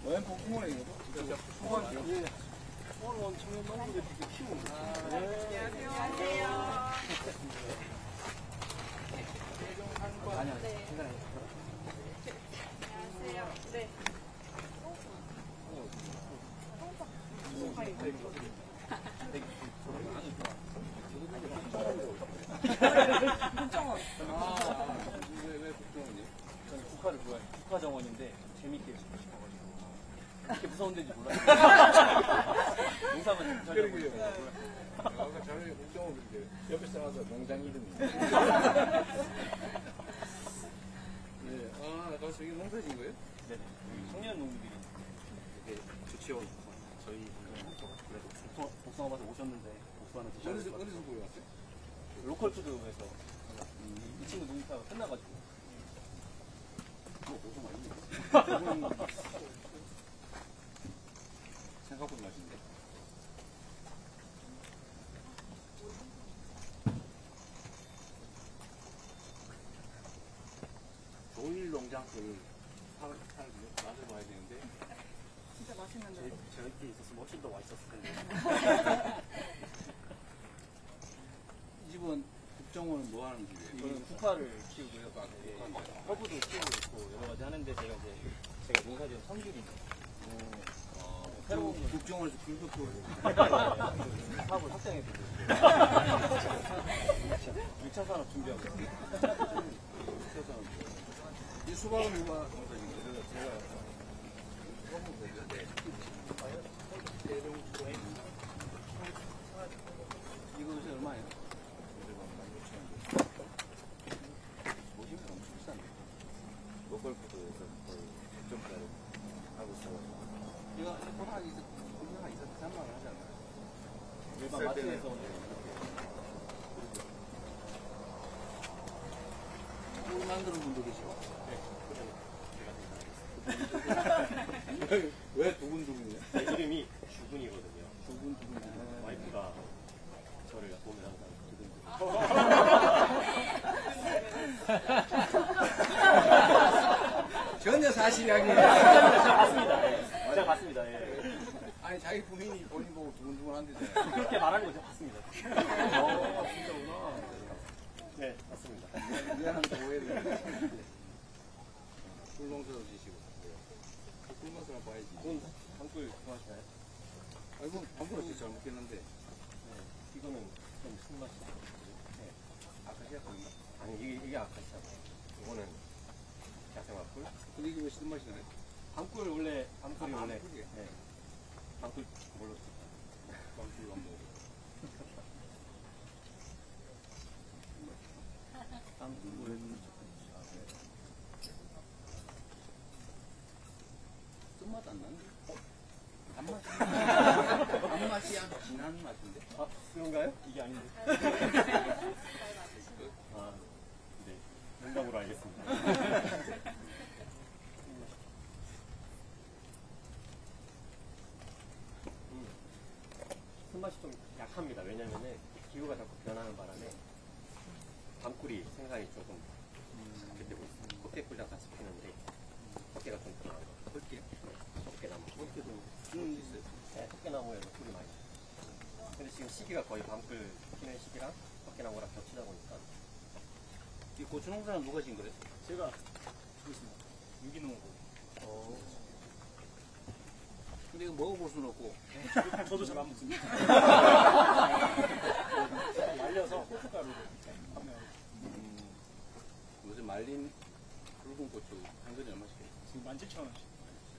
웬 복숭아네 이거? 복숭아죠? 예. 오늘 청년 농부들 이렇게 키우는 거. 안녕하세요. 아니요. 네. 안녕하세요. 네. 왜 복숭아니? 저는 국화를 좋아해요. 국화 정원인데 재밌게 지고 싶어가지고 이렇게 무서운 데인지 몰랐어요. 농사만 잘 그러게요. 아까 전에 복숭아 그렇게 옆에서 나서 농장 이름이. 네. 아, 아까 저기 농사진 거예요? 네네. 청년 농민들이 이렇게 조치원 저희 그래도 복숭아 밭에 오셨는데 복숭아는 드셔야 될 것 같아요. 어디서 보여왔어요? 로컬 푸드에서 이 친구 농사가 끝나가지고 복숭아 있네. 생각보다 맛있는데. 조일 농장 그 사을 만들어봐야 되는데 진짜 맛있는데. 저희끼리 있었으면 훨씬 더 맛있었을 텐데. 이 집은 국정원은 뭐 하는 집이에요? 저는 국화를 키우고요. 허브도 키우고 있고 여러 가지 하는데 제가 농사지은 성귤이요. 새로운 국정원에서 귤도 키우고 사업을 확장해 보고 있어요. 2차 산업 준비하고 있어요. 이 수박은 누가 농사진 거예요? 제가 수박은 되죠? 이거 요새 얼마예요? 모시면 엄청 비싼데. 로컬 푸드에서 거의 100점짜리 하고 있어요. 이거 한 3만 원 하잖아요. 일반 마트에서 꿀 만드는 분도 계시고. 왜 두근두근이에요? 제 이름이 주근이거든요. 두근두근. 와이프가 저를 보면 항상 두근두근. 전혀 사실이 아니에요. 제가 봤습니다. 제가 봤습니다. 예. 아니 자기 부인이 본인 보고 두근두근 한대잖아요. 그렇게 말하는 거 제가 봤습니다. 진짜구나. 네, 맞습니다. 미안한데 오해를. 꿀농사도 지시고. 꿀농사를 봐야지. 돈 방꿀 좋아하시나요? 아이고 방구로 진짜 잘 먹겠는데. 네. 이거는 좀 쓴맛이 나요. 네. 아카시아 꿀인가? 아니, 이게 아카시아고. 이거는 야생화꿀. 근데 이게 왜 쓰는 맛이 나요? 방꿀 원래 방꿀이 원래 방꿀이에요? 네. 방꿀 뭘로 방구를 안 먹어. 쓴맛 안 나는데? 단맛이 아주 진한 맛인데? 아 그런가요? 이게 아닌데. 아, 네. 농담으로 알겠습니다. 손맛이 좀 약합니다. 왜냐면은 기후가 자꾸 변하는 바람에 밤꿀이 생산이 조금 작게 되고 있습니다. 헛개꿀이랑 같이 피는데 헛개가 좀 더 나아요. 헐게? 헛개나무. 헐게도 꿀은 있어요. 네, 헛개나무에도 꿀이 많이 있어요. 근데 지금 시기가 거의 밤꿀 피는 시기랑 헛개나무랑 겹치다 보니까 이 고추 농사는 누가 진 거래? 제가 하고 있습니다. 유기농으로. 근데 이거 먹어볼 수는 없고. 저도 잘 안 먹습니다. 말려서 고춧가루로 판매하고 요새 말린 붉은 고추 한 근에 얼마씩 해요? 지금 17,000원씩.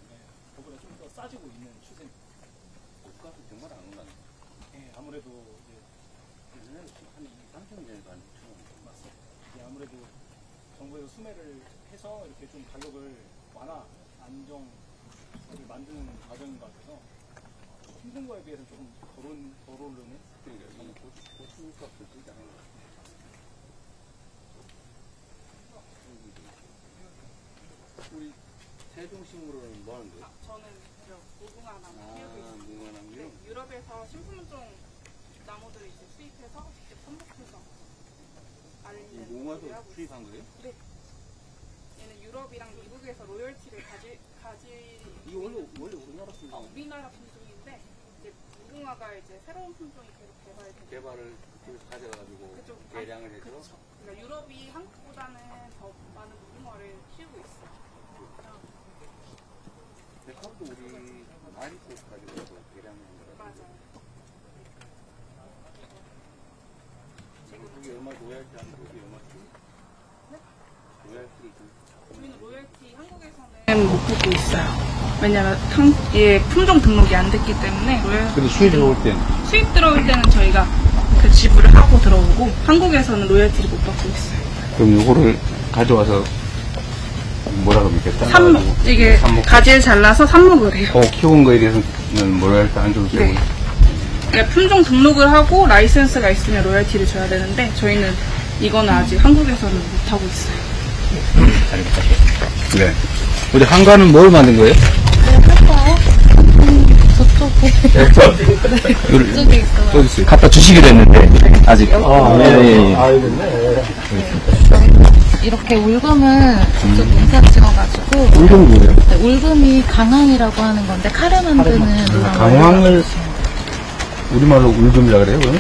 네, 그보다 좀 더 싸지고 있는 추세입니다. 고추값이 정말 안 올랐네. 네, 아무래도 이제 예전에는 한 2, 3천 원 전에도 한 6천 원. 맞습니다. 이게 아무래도 정부에서 수매를 해서 이렇게 좀 가격을 완화, 안정을 만드는 과정인 것 같아서 힘든 거에 비해서 조금 덜 오르는. 그러니까 이 고추값을 진짜 안 올랐어. 우리 세종식물은 뭐 하는 거예요? 저는 무궁화 나무 키우고 있습니다. 무궁화 나무요? 네, 유럽에서 신품종 나무들을 이제 수입해서 직접 선목해서 이 알리는. 무궁화 준비하고 있어요. 수입한 거예요? 네. 얘는 유럽이랑 미국에서 로열티를 이거 원래 우리나라 품종 우리나라 품종인데 이제 무궁화가 이제 새로운 품종이 계속 개발되고 개발을 그쪽에서 가져가지고 그쪽 개량을 해서 그쵸. 그러니까 유럽이 한국보다는 더 많은 무궁화를 키우고 있어요. 백합도 우리 아리코 가지고 개량을 한 거라. 맞아요. 그게 얼마 로얄티 하는 거 얼마 네? 로얄티를 좀 우리는 로열티 한국에서는 못 받고 있어요. 왜냐면 예, 품종 등록이 안 됐기 때문에 로열티 근데 수입 들어올 땐 수입 들어올 때는 저희가 그 지불을 하고 들어오고 한국에서는 로열티를 못 받고 있어요. 그럼 요거를 가져와서 뭐라 그럽니까? 이게 삽목. 가지를 잘라서 삽목을 해요. 키운 거에 대해서는 뭐라 할까 안 줘도 되고. 네. 그러니까 품종 등록을 하고 라이센스가 있으면 로열티를 줘야 되는데 저희는 이거는 아직 한국에서는 못 하고 있어요. 네. 우리 한가는 뭘 만든 거예요? 저쪽에 있어요. 저기 있어요. 갖다 주시기로 했는데 아직 이렇게 울금을 좀 문자 찍어가지고 울금 뭐예요? 네, 울금이 강황이라고 하는 건데 카레 만드는 노랑 강황을 우리말로 울금이라 그래요? 그러면?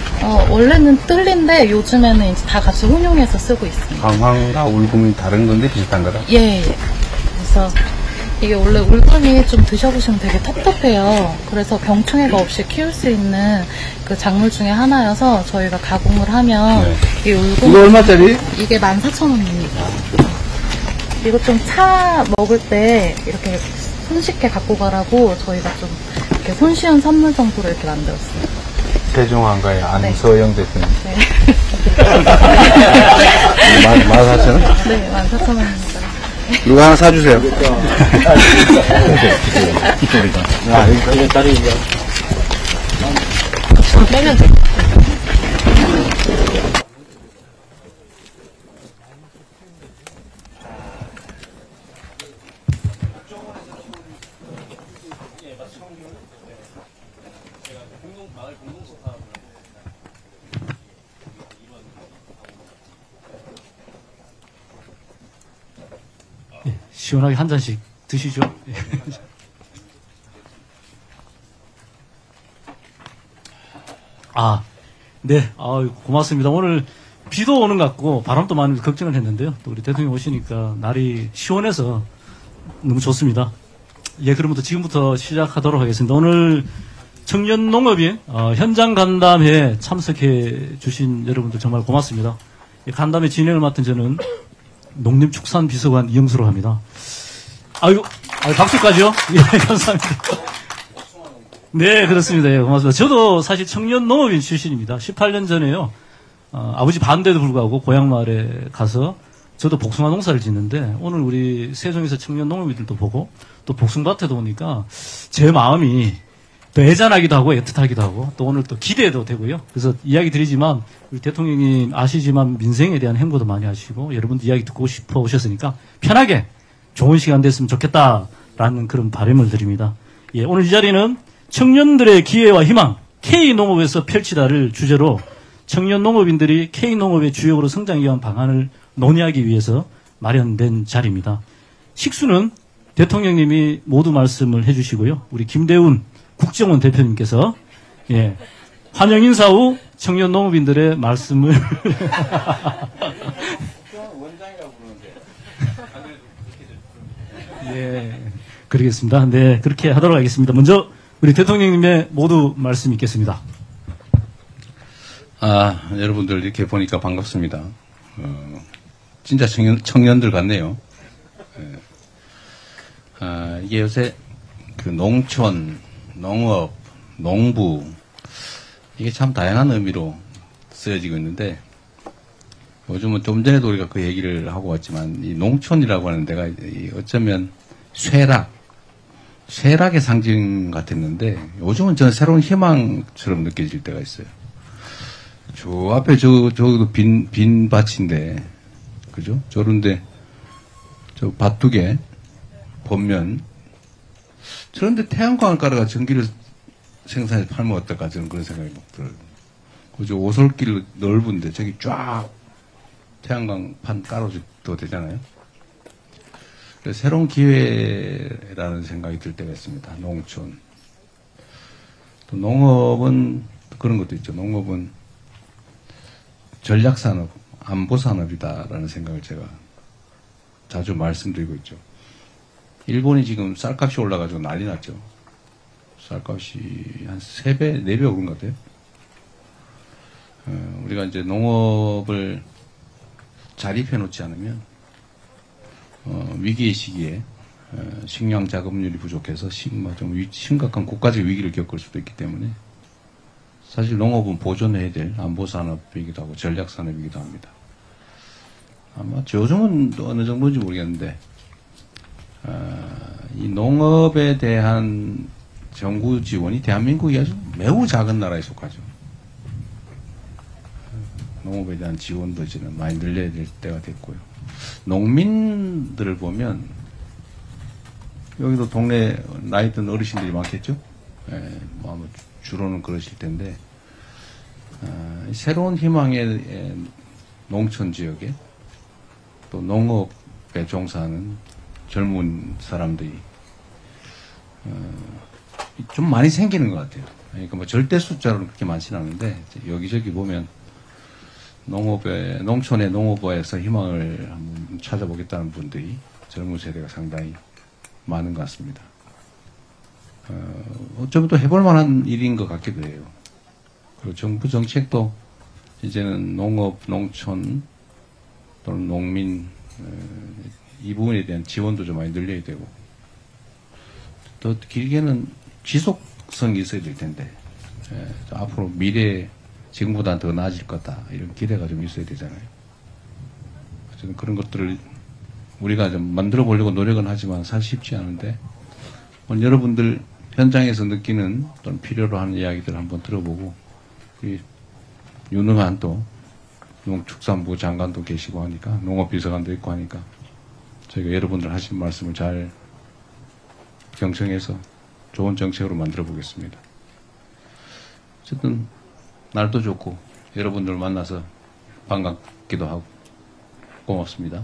원래는 뜰린데 요즘에는 이제 다 같이 혼용해서 쓰고 있습니다. 강황과 울금이 다른 건데 비슷한 거다? 예. 그래서 이게 원래 울금이 좀 드셔보시면 되게 텁텁해요. 그래서 병충해가 없이 키울 수 있는 그 작물 중에 하나여서 저희가 가공을 하면 네. 이 울금 이거 얼마짜리? 이게 14,000원입니다. 이거 좀 차 먹을 때 이렇게 손쉽게 갖고 가라고 저희가 좀 이렇게 손쉬운 선물 정도로 이렇게 만들었어요. 세종한가의 안서영 대표님. 네. 14,000원? 네, 14,000원입니다. 누가 하나 사주세요. 이쪽이다. 이거 딸이 이거. 빼면 돼. 시원하게 한 잔씩 드시죠. 네, 고맙습니다. 오늘 비도 오는 것 같고 바람도 많이 걱정을 했는데요. 또 우리 대통령 오시니까 날이 시원해서 너무 좋습니다. 예, 그러면 지금부터 시작하도록 하겠습니다. 오늘 청년 농업인 현장 간담회에 참석해 주신 여러분들 정말 고맙습니다. 간담회 진행을 맡은 저는 농림축산비서관 이영수로 합니다. 박수까지요? 예, 감사합니다. 네, 그렇습니다. 예, 고맙습니다. 저도 사실 청년 농업인 출신입니다. 18년 전에요. 아버지 반대도 불구하고 고향마을에 가서 저도 복숭아 농사를 짓는데 오늘 우리 세종에서 청년 농업인들도 보고 또 복숭밭에도 오니까 제 마음이 또 애잔하기도 하고 애틋하기도 하고 또 오늘 또 기대도 되고요. 그래서 이야기 드리지만 우리 대통령님 아시지만 민생에 대한 행보도 많이 하시고 여러분들 이야기 듣고 싶어 오셨으니까 편하게 좋은 시간 됐으면 좋겠다라는 그런 바람을 드립니다. 예, 오늘 이 자리는 청년들의 기회와 희망 K농업에서 펼치다를 주제로 청년 농업인들이 K농업의 주역으로 성장하기 위한 방안을 논의하기 위해서 마련된 자리입니다. 식수는 대통령님이 모두 말씀을 해주시고요. 우리 김대훈 국정원 대표님께서 예, 환영 인사 후 청년 농업인들의 말씀을 원장이라고 부르는데 예, 그러겠습니다. 네, 그렇게 하도록 하겠습니다. 먼저 우리 대통령님의 모두 말씀 있겠습니다. 여러분들 이렇게 보니까 반갑습니다. 진짜 청년들 같네요. 이게 요새 그 농촌, 농업, 농부 이게 참 다양한 의미로 쓰여지고 있는데 요즘은 좀 전에도 우리가 그 얘기를 하고 왔지만 이 농촌이라고 하는 데가 어쩌면 쇠락의 상징 같았는데 요즘은 저는 새로운 희망처럼 느껴질 때가 있어요. 저 앞에 저도 빈 밭인데 그죠? 저런데 저 밭 두 개 보면 저런데 태양광을 깔아가 전기를 생산해서 팔면 어떨까 저는 그런 생각이 막 들어요. 그죠? 오솔길 넓은데 저기 쫙 태양광판 깔아줘도 되잖아요. 그래서 새로운 기회라는 생각이 들 때가 있습니다. 농촌. 또 농업은 그런 것도 있죠. 농업은 전략산업, 안보산업이다라는 생각을 제가 자주 말씀드리고 있죠. 일본이 지금 쌀값이 올라가지고 난리 났죠. 쌀값이 한 3배, 4배 오른 것 같아요. 우리가 이제 농업을 자립해 놓지 않으면 위기의 시기에 식량 자급률이 부족해서 좀 심각한 국가적 위기를 겪을 수도 있기 때문에 사실 농업은 보존해야 될 안보산업이기도 하고 전략산업이기도 합니다. 아마 요즘은 또 어느 정도인지 모르겠는데 이 농업에 대한 정부 지원이 대한민국이 아주 매우 작은 나라에 속하죠. 농업에 대한 지원도 이제는 많이 늘려야 될 때가 됐고요. 농민들을 보면 여기도 동네 나이 든 어르신들이 많겠죠? 예, 뭐 아마 주로는 그러실 텐데 새로운 희망의 농촌 지역에 또 농업에 종사하는 젊은 사람들이 좀 많이 생기는 것 같아요. 그러니까 뭐 절대 숫자로는 그렇게 많지는 않은데 여기저기 보면 농촌의 농업에서 희망을 한번 찾아보겠다는 분들이 젊은 세대가 상당히 많은 것 같습니다. 어쩌면 또 해볼 만한 일인 것 같기도 해요. 그리고 정부 정책도 이제는 농업, 농촌 또는 농민 이 부분에 대한 지원도 좀 많이 늘려야 되고 더 길게는 지속성이 있어야 될 텐데 앞으로 미래에 지금보다 더 나아질 거다 이런 기대가 좀 있어야 되잖아요. 어쨌든 그런 것들을 우리가 좀 만들어 보려고 노력은 하지만 사실 쉽지 않은데 오늘 여러분들 현장에서 느끼는 또는 필요로 하는 이야기들을 한번 들어보고 우리 유능한 또 농축산부 장관도 계시고 하니까 농업비서관도 있고 하니까 저희가 여러분들 하신 말씀을 잘 경청해서 좋은 정책으로 만들어 보겠습니다. 어쨌든 날도 좋고 여러분들 만나서 반갑기도 하고 고맙습니다.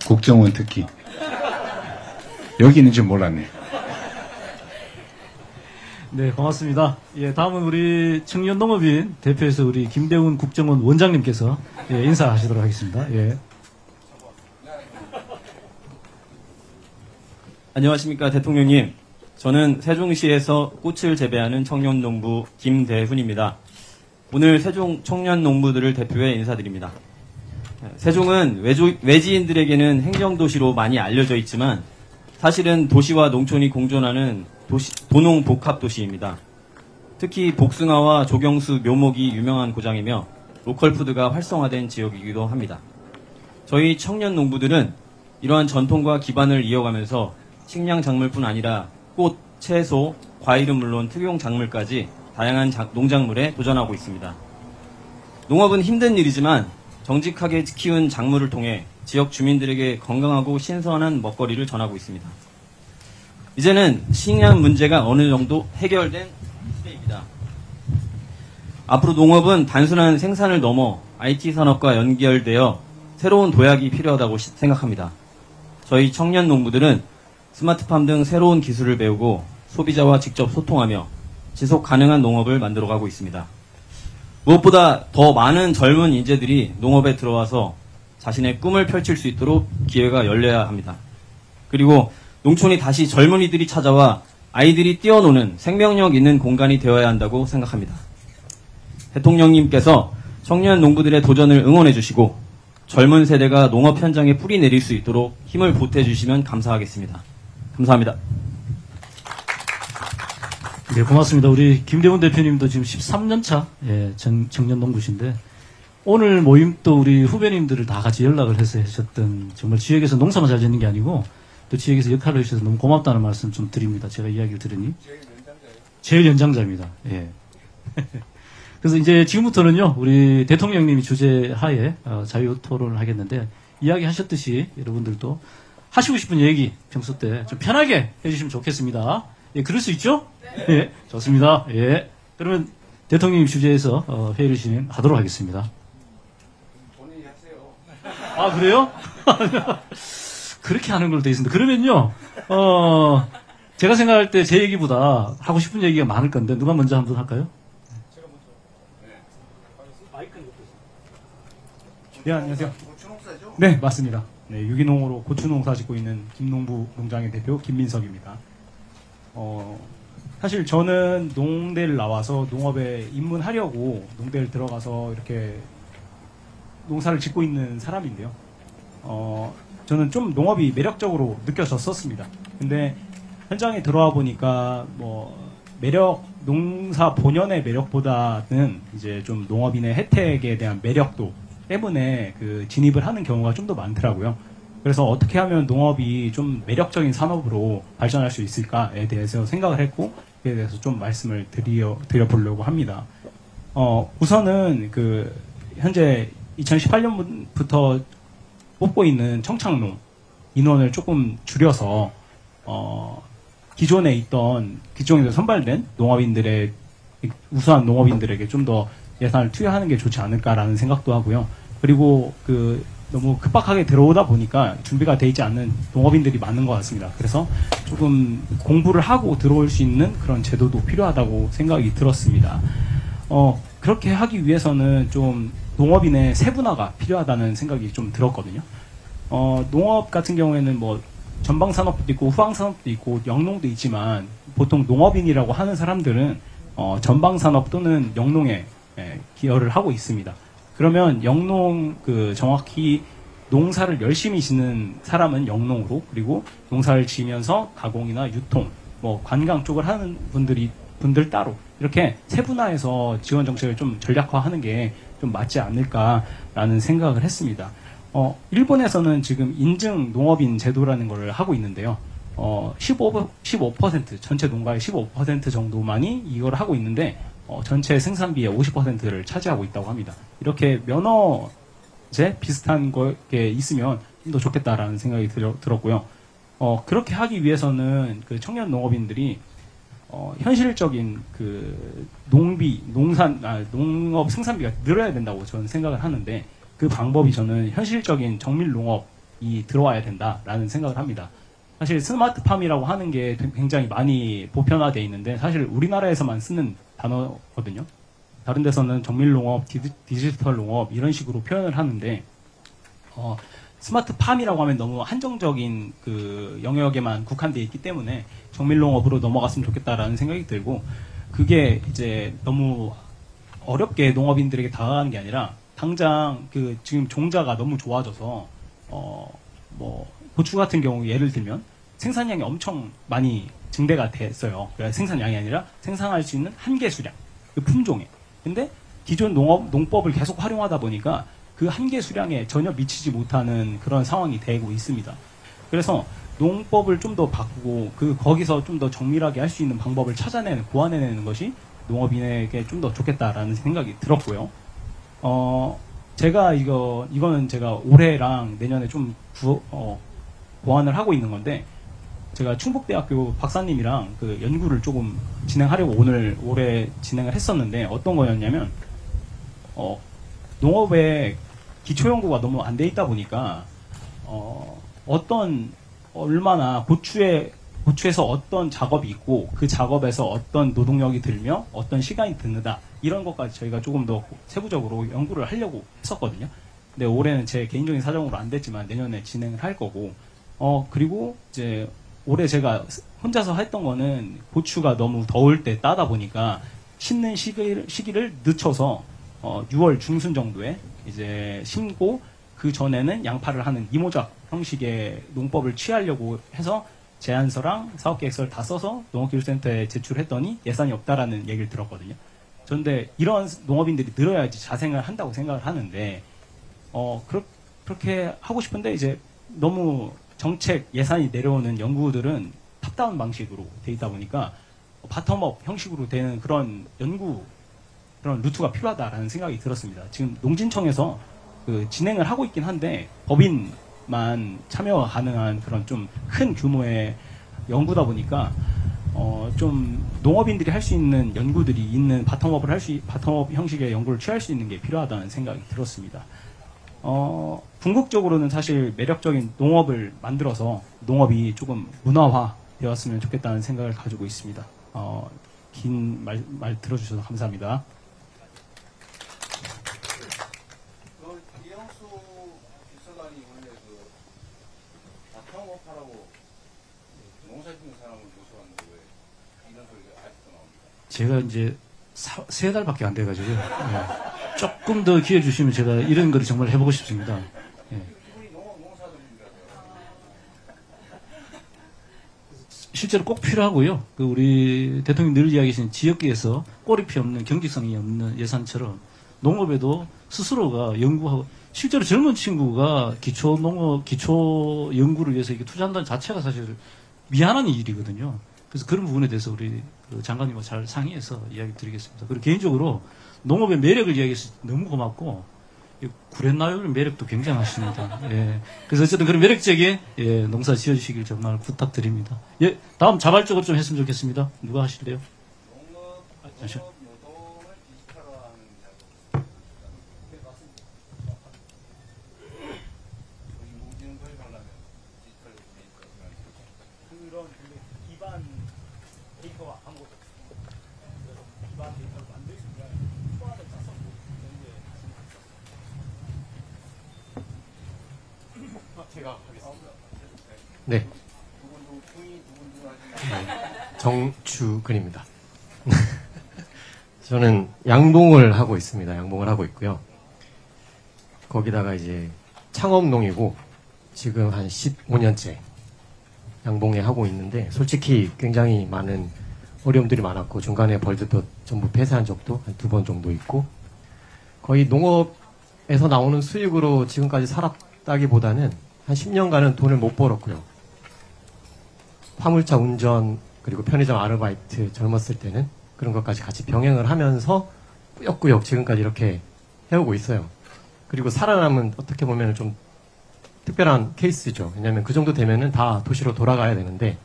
국정원 특히 여기 있는지 몰랐네요. 네, 고맙습니다. 예, 다음은 우리 청년농업인 대표에서 우리 김대훈 국정원 원장님께서 인사하시도록 하겠습니다. 예. 안녕하십니까, 대통령님. 저는 세종시에서 꽃을 재배하는 청년농부 김대훈입니다. 오늘 세종 청년농부들을 대표해 인사드립니다. 세종은 외지인들에게는 행정도시로 많이 알려져 있지만 사실은 도시와 농촌이 공존하는 도농 복합도시입니다. 특히 복숭아와 조경수, 묘목이 유명한 고장이며 로컬푸드가 활성화된 지역이기도 합니다. 저희 청년농부들은 이러한 전통과 기반을 이어가면서 식량 작물뿐 아니라 꽃, 채소, 과일은 물론 특용 작물까지 다양한 농작물에 도전하고 있습니다. 농업은 힘든 일이지만 정직하게 키운 작물을 통해 지역 주민들에게 건강하고 신선한 먹거리를 전하고 있습니다. 이제는 식량 문제가 어느 정도 해결된 시대입니다. 앞으로 농업은 단순한 생산을 넘어 IT 산업과 연결되어 새로운 도약이 필요하다고 생각합니다. 저희 청년 농부들은 스마트팜 등 새로운 기술을 배우고 소비자와 직접 소통하며 지속 가능한 농업을 만들어가고 있습니다. 무엇보다 더 많은 젊은 인재들이 농업에 들어와서 자신의 꿈을 펼칠 수 있도록 기회가 열려야 합니다. 그리고 농촌이 다시 젊은이들이 찾아와 아이들이 뛰어노는 생명력 있는 공간이 되어야 한다고 생각합니다. 대통령님께서 청년 농부들의 도전을 응원해 주시고 젊은 세대가 농업 현장에 뿌리 내릴 수 있도록 힘을 보태 주시면 감사하겠습니다. 감사합니다. 네, 고맙습니다. 우리 김대훈 대표님도 지금 13년차 청년 농부신데 오늘 모임도 우리 후배님들을 다 같이 연락을 해서 하셨던 정말 지역에서 농사만 잘 짓는 게 아니고 또 지역에서 역할을 해주셔서 너무 고맙다는 말씀 좀 드립니다. 제가 이야기를 들으니. 제일 연장자입니다. 예. 그래서 이제 지금부터는요, 우리 대통령님이 주제하에 자유 토론을 하겠는데 이야기 하셨듯이 여러분들도 하시고 싶은 얘기 평소 때 좀 편하게 해주시면 좋겠습니다. 예, 그럴 수 있죠? 네. 예, 좋습니다. 예. 그러면 대통령님 주제에서 회의를 진행하도록 하겠습니다. 본인이 아, 그래요? 그렇게 하는 걸로 돼 있습니다. 그러면요, 제가 생각할 때 제 얘기보다 하고 싶은 얘기가 많을 건데, 누가 먼저 한번 할까요? 네, 안녕하세요. 네, 맞습니다. 네, 유기농으로 고추 농사 짓고 있는 김농부 농장의 대표 김민석입니다. 사실 저는 농대를 나와서 농업에 입문하려고 농대를 들어가서 이렇게 농사를 짓고 있는 사람인데요. 저는 좀 농업이 매력적으로 느껴졌었습니다. 근데 현장에 들어와 보니까 농사 본연의 매력보다는 이제 좀 농업인의 혜택에 대한 매력도 때문에 그 진입을 하는 경우가 좀 더 많더라고요. 그래서 어떻게 하면 농업이 좀 매력적인 산업으로 발전할 수 있을까에 대해서 생각을 했고, 그에 대해서 좀 말씀을 드려보려고 합니다. 우선은 현재 2018년부터 뽑고 있는 청착농 인원을 조금 줄여서, 기존에 선발된 우수한 농업인들에게 좀 더 예산을 투여하는 게 좋지 않을까라는 생각도 하고요. 그리고 너무 급박하게 들어오다 보니까 준비가 돼 있지 않는 농업인들이 많은 것 같습니다. 그래서 조금 공부를 하고 들어올 수 있는 그런 제도도 필요하다고 생각이 들었습니다. 그렇게 하기 위해서는 좀 농업인의 세분화가 필요하다는 생각이 좀 들었거든요. 농업 같은 경우에는 전방산업도 있고 후방산업도 있고 영농도 있지만, 보통 농업인이라고 하는 사람들은 전방산업 또는 영농에 기여를 하고 있습니다. 그러면 영농 정확히 농사를 열심히 짓는 사람은 영농으로, 그리고 농사를 지으면서 가공이나 유통, 관광 쪽을 하는 분들 따로 이렇게 세분화해서 지원 정책을 좀 전략화하는 게 좀 맞지 않을까라는 생각을 했습니다. 일본에서는 지금 인증 농업인 제도라는 걸 하고 있는데요. 15% 전체 농가의 15% 정도만이 이걸 하고 있는데, 전체 생산비의 50%를 차지하고 있다고 합니다. 이렇게 면허제 비슷한 게 있으면 좀 더 좋겠다라는 생각이 들었고요. 그렇게 하기 위해서는 청년 농업인들이 현실적인 농업 생산비가 늘어야 된다고 저는 생각을 하는데, 그 방법이 저는 현실적인 정밀 농업이 들어와야 된다라는 생각을 합니다. 사실 스마트팜이라고 하는 게 굉장히 많이 보편화되어 있는데, 사실 우리나라에서만 쓰는 단어거든요. 다른 데서는 정밀 농업, 디지털 농업 이런 식으로 표현을 하는데, 스마트팜이라고 하면 너무 한정적인 영역에만 국한되어 있기 때문에 정밀 농업으로 넘어갔으면 좋겠다라는 생각이 들고, 그게 이제 너무 어렵게 농업인들에게 다가가는 게 아니라, 당장 지금 종자가 너무 좋아져서 고추 같은 경우 예를 들면 생산량이 엄청 많이 증대가 됐어요. 그러니까 생산량이 아니라 생산할 수 있는 한계 수량, 품종에. 근데 기존 농법을 계속 활용하다 보니까 그 한계 수량에 전혀 미치지 못하는 그런 상황이 되고 있습니다. 그래서 농법을 좀 더 바꾸고 거기서 좀 더 정밀하게 할 수 있는 방법을 고안해내는 것이 농업인에게 좀 더 좋겠다라는 생각이 들었고요. 이거는 제가 올해랑 내년에 좀 보완을 하고 있는 건데, 제가 충북대학교 박사님이랑 연구를 조금 진행하려고 올해 진행을 했었는데, 어떤 거였냐면, 농업의 기초 연구가 너무 안 돼 있다 보니까, 얼마나 고추에서 어떤 작업이 있고, 그 작업에서 어떤 노동력이 들며 어떤 시간이 드는다, 이런 것까지 저희가 조금 더 세부적으로 연구를 하려고 했었거든요. 근데 올해는 제 개인적인 사정으로 안 됐지만 내년에 진행을 할 거고, 그리고 이제 올해 제가 혼자서 했던 거는 고추가 너무 더울 때 따다 보니까 심는 시기를 늦춰서 6월 중순 정도에 이제 심고, 그 전에는 양파를 하는 이모작 형식의 농법을 취하려고 해서 제안서랑 사업계획서를 다 써서 농업기술센터에 제출했더니 예산이 없다라는 얘기를 들었거든요. 그런데 이런 농업인들이 늘어야지 자생을 한다고 생각을 하는데, 그렇게 하고 싶은데 이제 너무 정책 예산이 내려오는 연구들은 탑다운 방식으로 돼 있다 보니까 바텀업 형식으로 되는 그런 그런 루트가 필요하다라는 생각이 들었습니다. 지금 농진청에서 진행을 하고 있긴 한데, 법인만 참여가 가능한 그런 좀 큰 규모의 연구다 보니까 좀 농업인들이 할 수 있는 연구들이 있는 바텀업 형식의 연구를 취할 수 있는 게 필요하다는 생각이 들었습니다. 궁극적으로는 사실 매력적인 농업을 만들어서 농업이 조금 문화화 되었으면 좋겠다는 생각을 가지고 있습니다. 긴 말 들어주셔서 감사합니다. 이영수 비서관이 원래 낙형업하라고 농사 짓는 사람을 모셔왔는데 왜 이런 소리가 아직도 나옵니다. 제가 이제 3달밖에 안 돼가지고 조금 더 기회 주시면 제가 이런 거를 정말 해보고 싶습니다. 실제로 꼭 필요하고요. 우리 대통령이 늘 이야기하신 지역계에서 꼬리피 없는 경직성이 없는 예산처럼 농업에도 스스로가 연구하고 실제로 젊은 친구가 기초 연구를 위해서 이렇게 투자한다는 자체가 사실 미안한 일이거든요. 그래서 그런 부분에 대해서 우리 장관님과 잘 상의해서 이야기 드리겠습니다. 그리고 개인적으로 농업의 매력을 이야기해서 너무 고맙고 구렛나루의 매력도 굉장하십니다. 예. 그래서 어쨌든 그런 매력적인 농사 지어주시길 정말 부탁드립니다. 예, 다음 자발적으로 좀 했으면 좋겠습니다. 누가 하실래요? 잠시만. 그런 기반 데이터가 아무것도 없습니다. 그래서 기반 데이터를 만들기 위한 초안을 짜서 제가 하겠습니다. 네. 정주근입니다. 저는 양봉을 하고 있습니다. 양봉을 하고 있고요. 거기다가 이제 창업농이고 지금 한 15년째 양봉에 하고 있는데 솔직히 굉장히 많은 어려움들이 많았고 중간에 벌들도 전부 폐쇄한 적도 한 2번 정도 있고 거의 농업에서 나오는 수익으로 지금까지 살았다기보다는 한 10년간은 돈을 못 벌었고요. 화물차 운전 그리고 편의점 아르바이트 젊었을 때는 그런 것까지 같이 병행을 하면서 꾸역꾸역 지금까지 이렇게 해오고 있어요. 그리고 살아남은 어떻게 보면 좀 특별한 케이스죠. 왜냐하면 그 정도 되면은 다 도시로 돌아가야 되는데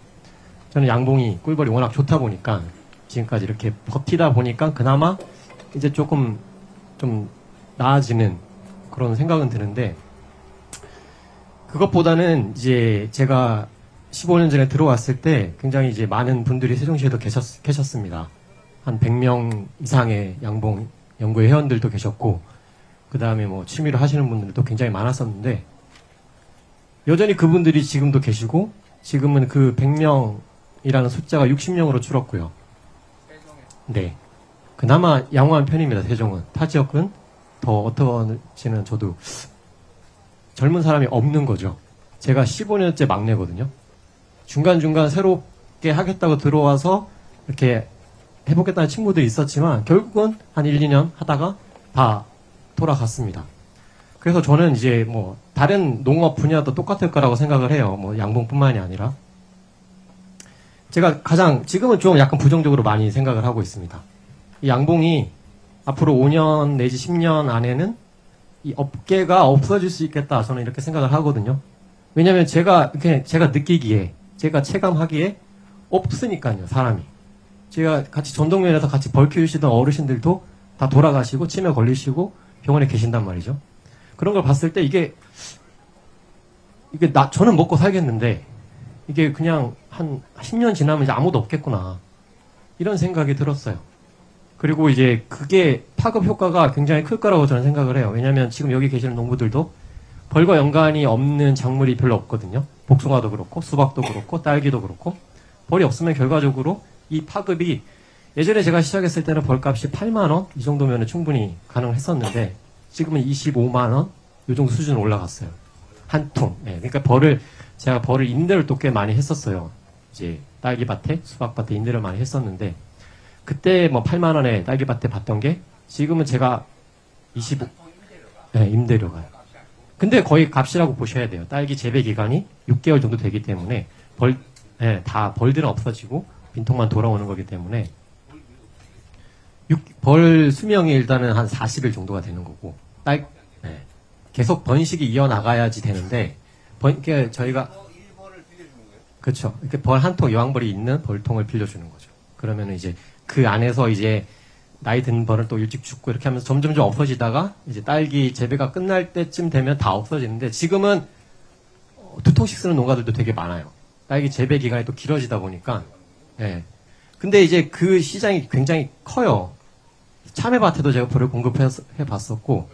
저는 양봉이 꿀벌이 워낙 좋다 보니까 지금까지 이렇게 버티다 보니까 그나마 이제 조금 좀 나아지는 그런 생각은 드는데 그것보다는 이제 제가 15년 전에 들어왔을 때 굉장히 이제 많은 분들이 세종시에도 계셨습니다. 한 100명 이상의 양봉 연구회 회원들도 계셨고 그 다음에 뭐 취미로 하시는 분들도 굉장히 많았었는데 여전히 그분들이 지금도 계시고 지금은 그 100명이라는 숫자가 60명으로 줄었고요. 네. 그나마 양호한 편입니다. 세종은. 타 지역은 더 어떤지는 저도 젊은 사람이 없는 거죠. 제가 15년째 막내거든요. 중간중간 새롭게 하겠다고 들어와서 이렇게 해보겠다는 친구들이 있었지만 결국은 한 1, 2년 하다가 다 돌아갔습니다. 그래서 저는 이제 뭐 다른 농업 분야도 똑같을 거라고 생각을 해요. 뭐 양봉뿐만이 아니라. 제가 가장 지금은 좀 약간 부정적으로 많이 생각을 하고 있습니다. 이 양봉이 앞으로 5년 내지 10년 안에는 이 업계가 없어질 수 있겠다. 저는 이렇게 생각을 하거든요. 왜냐면 제가 느끼기에 제가 체감하기에 없으니까요. 사람이. 제가 같이 전동면에서 같이 벌 키우시던 어르신들도 다 돌아가시고 치매 걸리시고 병원에 계신단 말이죠. 그런 걸 봤을 때 이게 저는 먹고 살겠는데 이게 그냥 한 10년 지나면 이제 아무도 없겠구나. 이런 생각이 들었어요. 그리고 이제 그게 파급 효과가 굉장히 클 거라고 저는 생각을 해요. 왜냐면 지금 여기 계시는 농부들도 벌과 연관이 없는 작물이 별로 없거든요. 복숭아도 그렇고 수박도 그렇고 딸기도 그렇고 벌이 없으면 결과적으로 이 파급이 예전에 제가 시작했을 때는 벌값이 8만 원 이 정도면 충분히 가능했었는데 지금은 25만 원 이 정도 수준으로 올라갔어요. 한 통. 네, 그러니까 제가 벌을 임대를 또 꽤 많이 했었어요. 이제 딸기밭에 수박밭에 임대를 많이 했었는데 그때 뭐 8만 원에 딸기밭에 받던 게 지금은 제가 25 네, 임대료 가요. 근데 거의 값이라고 보셔야 돼요. 딸기 재배 기간이 6개월 정도 되기 때문에 다 벌들은 없어지고 빈통만 돌아오는 거기 때문에 벌 수명이 일단은 한 40일 정도가 되는 거고 계속 번식이 이어나가야지 되는데 그러니까 저희가 그렇죠. 이렇게 벌 한 통 여왕벌이 있는 벌통을 빌려주는 거죠. 그러면 이제 그 안에서 이제 나이 든 벌은 또 일찍 죽고 이렇게 하면서 점점 없어지다가 이제 딸기 재배가 끝날 때쯤 되면 다 없어지는데 지금은 2통씩 쓰는 농가들도 되게 많아요. 딸기 재배 기간이 또 길어지다 보니까. 예. 근데 이제 그 시장이 굉장히 커요. 참외밭에도 제가 벌을 공급해 봤었고.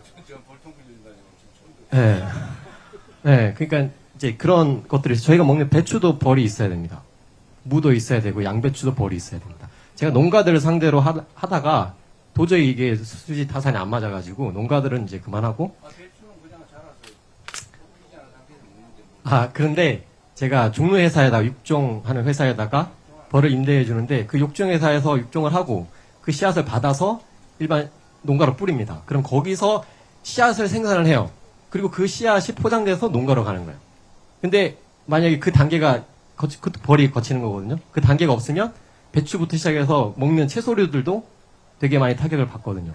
예. 예. 그러니까 이제 그런 것들이 저희가 먹는 배추도 벌이 있어야 됩니다. 무도 있어야 되고 양배추도 벌이 있어야 됩니다. 제가 농가들을 상대로 하다가 도저히 이게 수지 타산이 안 맞아가지고 농가들은 이제 그만하고. 그런데 제가 종로회사에다가 육종하는 회사에다가 벌을 임대해 주는데 그 육종회사에서 육종을 하고 그 씨앗을 받아서 일반 농가로 뿌립니다. 그럼 거기서 씨앗을 생산을 해요. 그리고 그 씨앗이 포장돼서 농가로 가는 거예요. 근데 만약에 그 단계가 그 벌이 거치는 거거든요. 그 단계가 없으면 배추부터 시작해서 먹는 채소류들도 되게 많이 타격을 받거든요.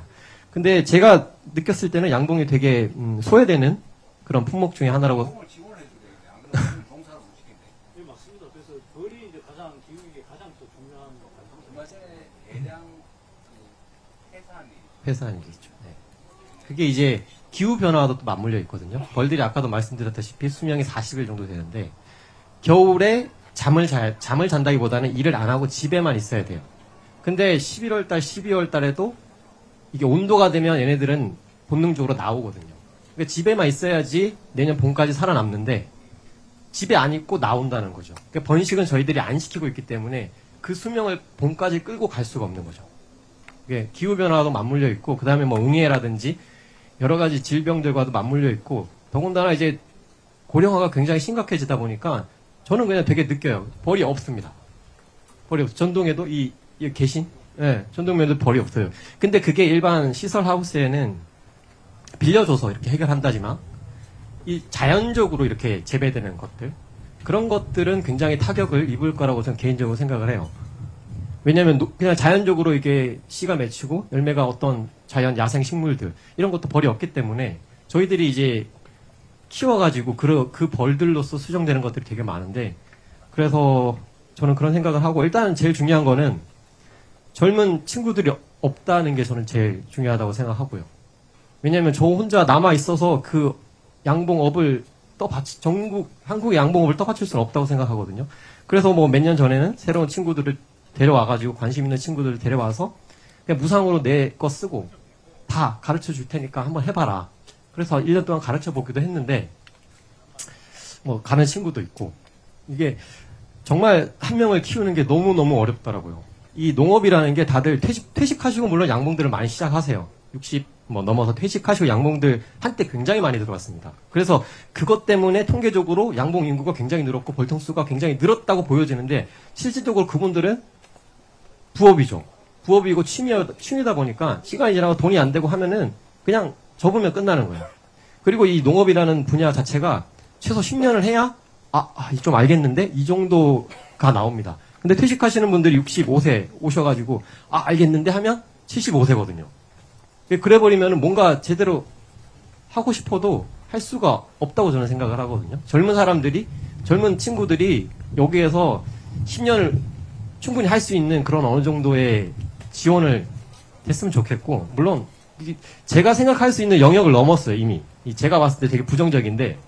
근데 제가 느꼈을 때는 양봉이 되게 소외되는 그런 품목 중에 하나라고. 맞습니다. 그래서 벌이 이제 가장 기후위기에 가장 또 중요한 것 같아요. 얼마 전에 대량 회사이죠. 네. 그게 이제 기후 변화와도 또 맞물려 있거든요. 벌들이 아까도 말씀드렸다시피 수명이 40일 정도 되는데 겨울에 잠을 잔다기보다는 일을 안 하고 집에만 있어야 돼요. 근데 11월 달, 12월 달에도 이게 온도가 되면 얘네들은 본능적으로 나오거든요. 그러니까 집에만 있어야지 내년 봄까지 살아남는데 집에 안 있고 나온다는 거죠. 그러니까 번식은 저희들이 안 시키고 있기 때문에 그 수명을 봄까지 끌고 갈 수가 없는 거죠. 이게 기후변화와도 맞물려 있고, 그 다음에 뭐 응애라든지 여러 가지 질병들과도 맞물려 있고, 더군다나 이제 고령화가 굉장히 심각해지다 보니까 저는 그냥 되게 느껴요. 벌이 없습니다. 벌이 없어요. 전동에도 이 계신? 네, 전동면도 벌이 없어요. 근데 그게 일반 시설 하우스에는 빌려줘서 이렇게 해결한다지만, 이 자연적으로 이렇게 재배되는 것들, 그런 것들은 굉장히 타격을 입을 거라고 저는 개인적으로 생각을 해요. 왜냐면 그냥 자연적으로 이게 씨가 맺히고 열매가 어떤 자연 야생 식물들 이런 것도 벌이 없기 때문에 저희들이 이제 키워가지고 그 벌들로서 수정되는 것들이 되게 많은데, 그래서 저는 그런 생각을 하고, 일단 제일 중요한 거는 젊은 친구들이 없다는 게 저는 제일 중요하다고 생각하고요. 왜냐면 저 혼자 남아 있어서 그 양봉업을 한국의 양봉업을 떠받칠 수는 없다고 생각하거든요. 그래서 뭐 몇 년 전에는 새로운 친구들을 데려와가지고 관심 있는 친구들을 데려와서 그냥 무상으로 내 거 쓰고 다 가르쳐 줄 테니까 한번 해봐라. 그래서 1년 동안 가르쳐 보기도 했는데, 뭐 가는 친구도 있고, 이게 정말 한 명을 키우는 게 너무너무 어렵더라고요. 이 농업이라는 게 다들 퇴직하시고 물론 양봉들을 많이 시작하세요. 60 뭐 넘어서 퇴직하시고 양봉들 한때 굉장히 많이 들어왔습니다. 그래서 그것 때문에 통계적으로 양봉 인구가 굉장히 늘었고 벌통수가 굉장히 늘었다고 보여지는데, 실질적으로 그분들은 부업이죠. 부업이고 취미다 보니까 시간이 지나고 돈이 안 되고 하면은 그냥 접으면 끝나는 거예요. 그리고 이 농업이라는 분야 자체가 최소 10년을 해야 좀 알겠는데 이 정도가 나옵니다. 근데 퇴직하시는 분들이 65세 오셔가지고 알겠는데 하면 75세거든요. 그래버리면 뭔가 제대로 하고 싶어도 할 수가 없다고 저는 생각을 하거든요. 젊은 친구들이 여기에서 10년을 충분히 할 수 있는 그런 어느 정도의 지원을 됐으면 좋겠고, 물론 제가 생각할 수 있는 영역을 넘었어요. 이미 제가 봤을 때 되게 부정적인데,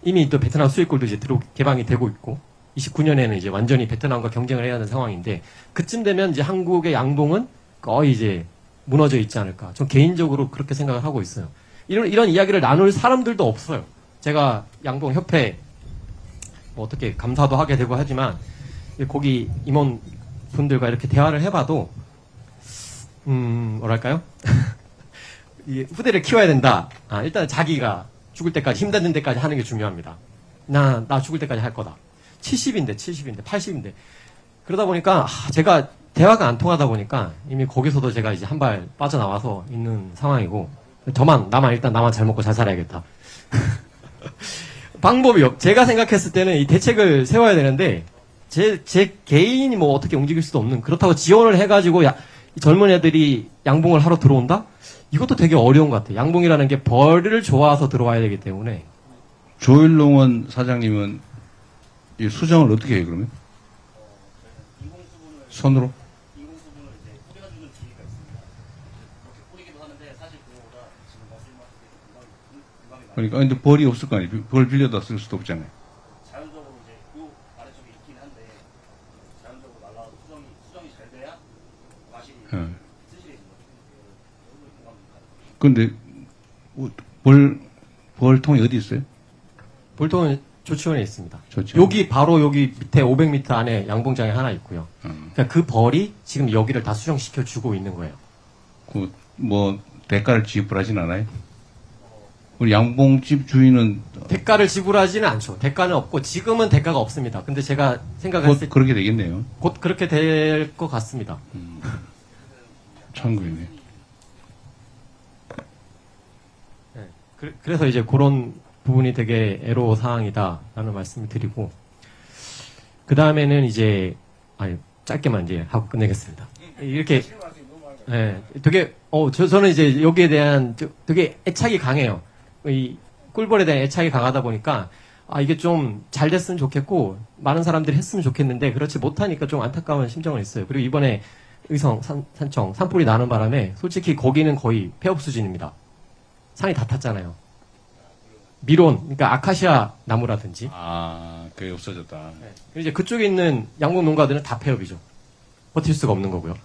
이미 또 베트남 수입골도 이제 개방이 되고 있고, 29년에는 이제 완전히 베트남과 경쟁을 해야 하는 상황인데, 그쯤 되면 이제 한국의 양봉은 거의 이제 무너져 있지 않을까. 전 개인적으로 그렇게 생각을 하고 있어요. 이런 이야기를 나눌 사람들도 없어요. 제가 양봉협회 뭐 어떻게 감사도 하게 되고 하지만, 거기 임원분들과 이렇게 대화를 해봐도, 뭐랄까요? 이 후대를 키워야 된다. 일단 자기가 죽을 때까지, 힘든 데까지 하는 게 중요합니다. 나 죽을 때까지 할 거다. 70인데, 80인데. 그러다 보니까, 제가 대화가 안 통하다 보니까 이미 거기서도 제가 이제 한 발 빠져나와서 있는 상황이고, 나만 잘 먹고 잘 살아야겠다. 방법이 제가 생각했을 때는 이 대책을 세워야 되는데, 제 개인이 뭐 어떻게 움직일 수도 없는, 그렇다고 지원을 해가지고 젊은 애들이 양봉을 하러 들어온다? 이것도 되게 어려운 것 같아요. 양봉이라는 게 벌을 좋아서 들어와야 되기 때문에. 조일농원 사장님은 이 수정을 어떻게 해요, 그러면? 손으로? 그러니까 근데 벌이 없을 거 아니에요. 벌 빌려다 쓸 수도 없잖아요. 자연적으로 이제 요 아래쪽에 있긴 한데 자연적으로 날라와도 수정이 잘 돼야 맛이 쓰시게 있는 거죠. 근데 벌통이 어디 있어요? 볼통은 조치원에 있습니다. 조치원. 여기 바로 여기 밑에 500m 안에 양봉장에 하나 있고요. 그러니까 그 벌이 지금 여기를 다 수정시켜 주고 있는 거예요. 그 뭐 대가를 지불 하진 않아요? 우리 양봉집 주인은 대가를 지불하지는 않죠. 대가는 없고 지금은 대가가 없습니다. 근데 제가 생각했을 때 그렇게 되겠네요. 곧 그렇게 될 것 같습니다. 참고이네. 네. 그래서 이제 그런 부분이 되게 애로 사항이다라는 말씀을 드리고 그 다음에는 이제 짧게만 이제 하고 끝내겠습니다. 이렇게 네, 되게 저는 이제 여기에 대한 되게 애착이 강해요. 이 꿀벌에 대한 애착이 강하다 보니까 이게 좀 잘 됐으면 좋겠고 많은 사람들이 했으면 좋겠는데 그렇지 못하니까 좀 안타까운 심정은 있어요. 그리고 이번에 의성 산청 산불이 나는 바람에 솔직히 거기는 거의 폐업 수준입니다. 산이 다 탔잖아요. 미론, 그러니까 아카시아 나무라든지. 그게 없어졌다. 네. 그리고 이제 그쪽에 있는 양봉 농가들은 다 폐업이죠. 버틸 수가 없는 거고요.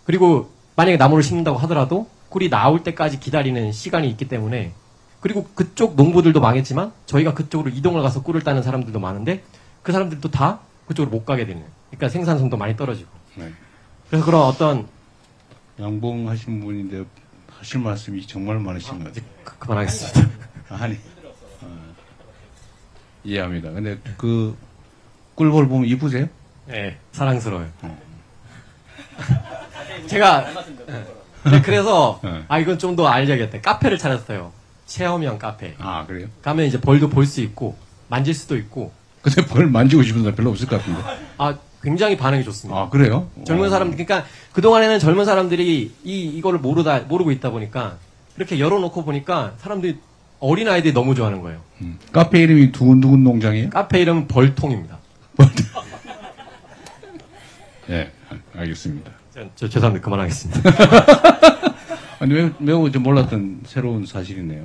그리고 만약에 나무를 심는다고 하더라도 꿀이 나올 때까지 기다리는 시간이 있기 때문에 그리고 그쪽 농부들도 망했지만 저희가 그쪽으로 이동을 가서 꿀을 따는 사람들도 많은데 그 사람들도 다 그쪽으로 못 가게 되는. 그러니까 생산성도 많이 떨어지고. 네. 그래서 그런 어떤 양봉하신 분인데 하실 말씀이 정말 많으신 것 같아요. 그만하겠습니다. 아니, 이해합니다. 근데 그 꿀벌 보면 이쁘세요? 네, 사랑스러워요. 제가 그래서 이건 좀 더 알려야겠다. 카페를 찾았어요. 체험형 카페. 그래요? 가면 이제 벌도 볼 수 있고 만질 수도 있고. 근데 벌 만지고 싶은 사람 별로 없을 것 같은데. 굉장히 반응이 좋습니다. 그래요? 젊은 사람들, 그러니까 그동안에는 젊은 사람들이 이거를 모르고 있다 보니까 이렇게 열어놓고 보니까 사람들이 어린 아이들이 너무 좋아하는 거예요. 카페 이름이 두근두근 농장이에요? 카페 이름은 벌통입니다. 네, 알겠습니다. 저 죄송합니다. 그만하겠습니다. 아니, 매우 몰랐던 새로운 사실이네요.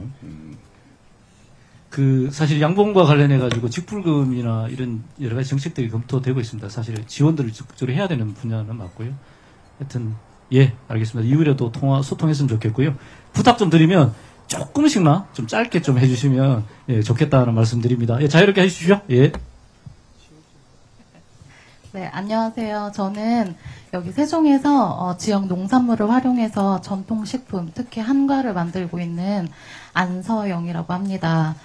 사실 양봉과 관련해가지고 직불금이나 이런 여러 가지 정책들이 검토되고 있습니다. 사실 지원들을 적극적으로 해야 되는 분야는 맞고요. 하여튼, 알겠습니다. 이후에도 소통했으면 좋겠고요. 부탁 좀 드리면 조금씩만 좀 짧게 좀 해주시면 좋겠다는 말씀 드립니다. 자유롭게 해주십시오. 네, 안녕하세요. 저는 여기 세종에서 지역 농산물을 활용해서 전통식품, 특히 한과를 만들고 있는 안서영이라고 합니다.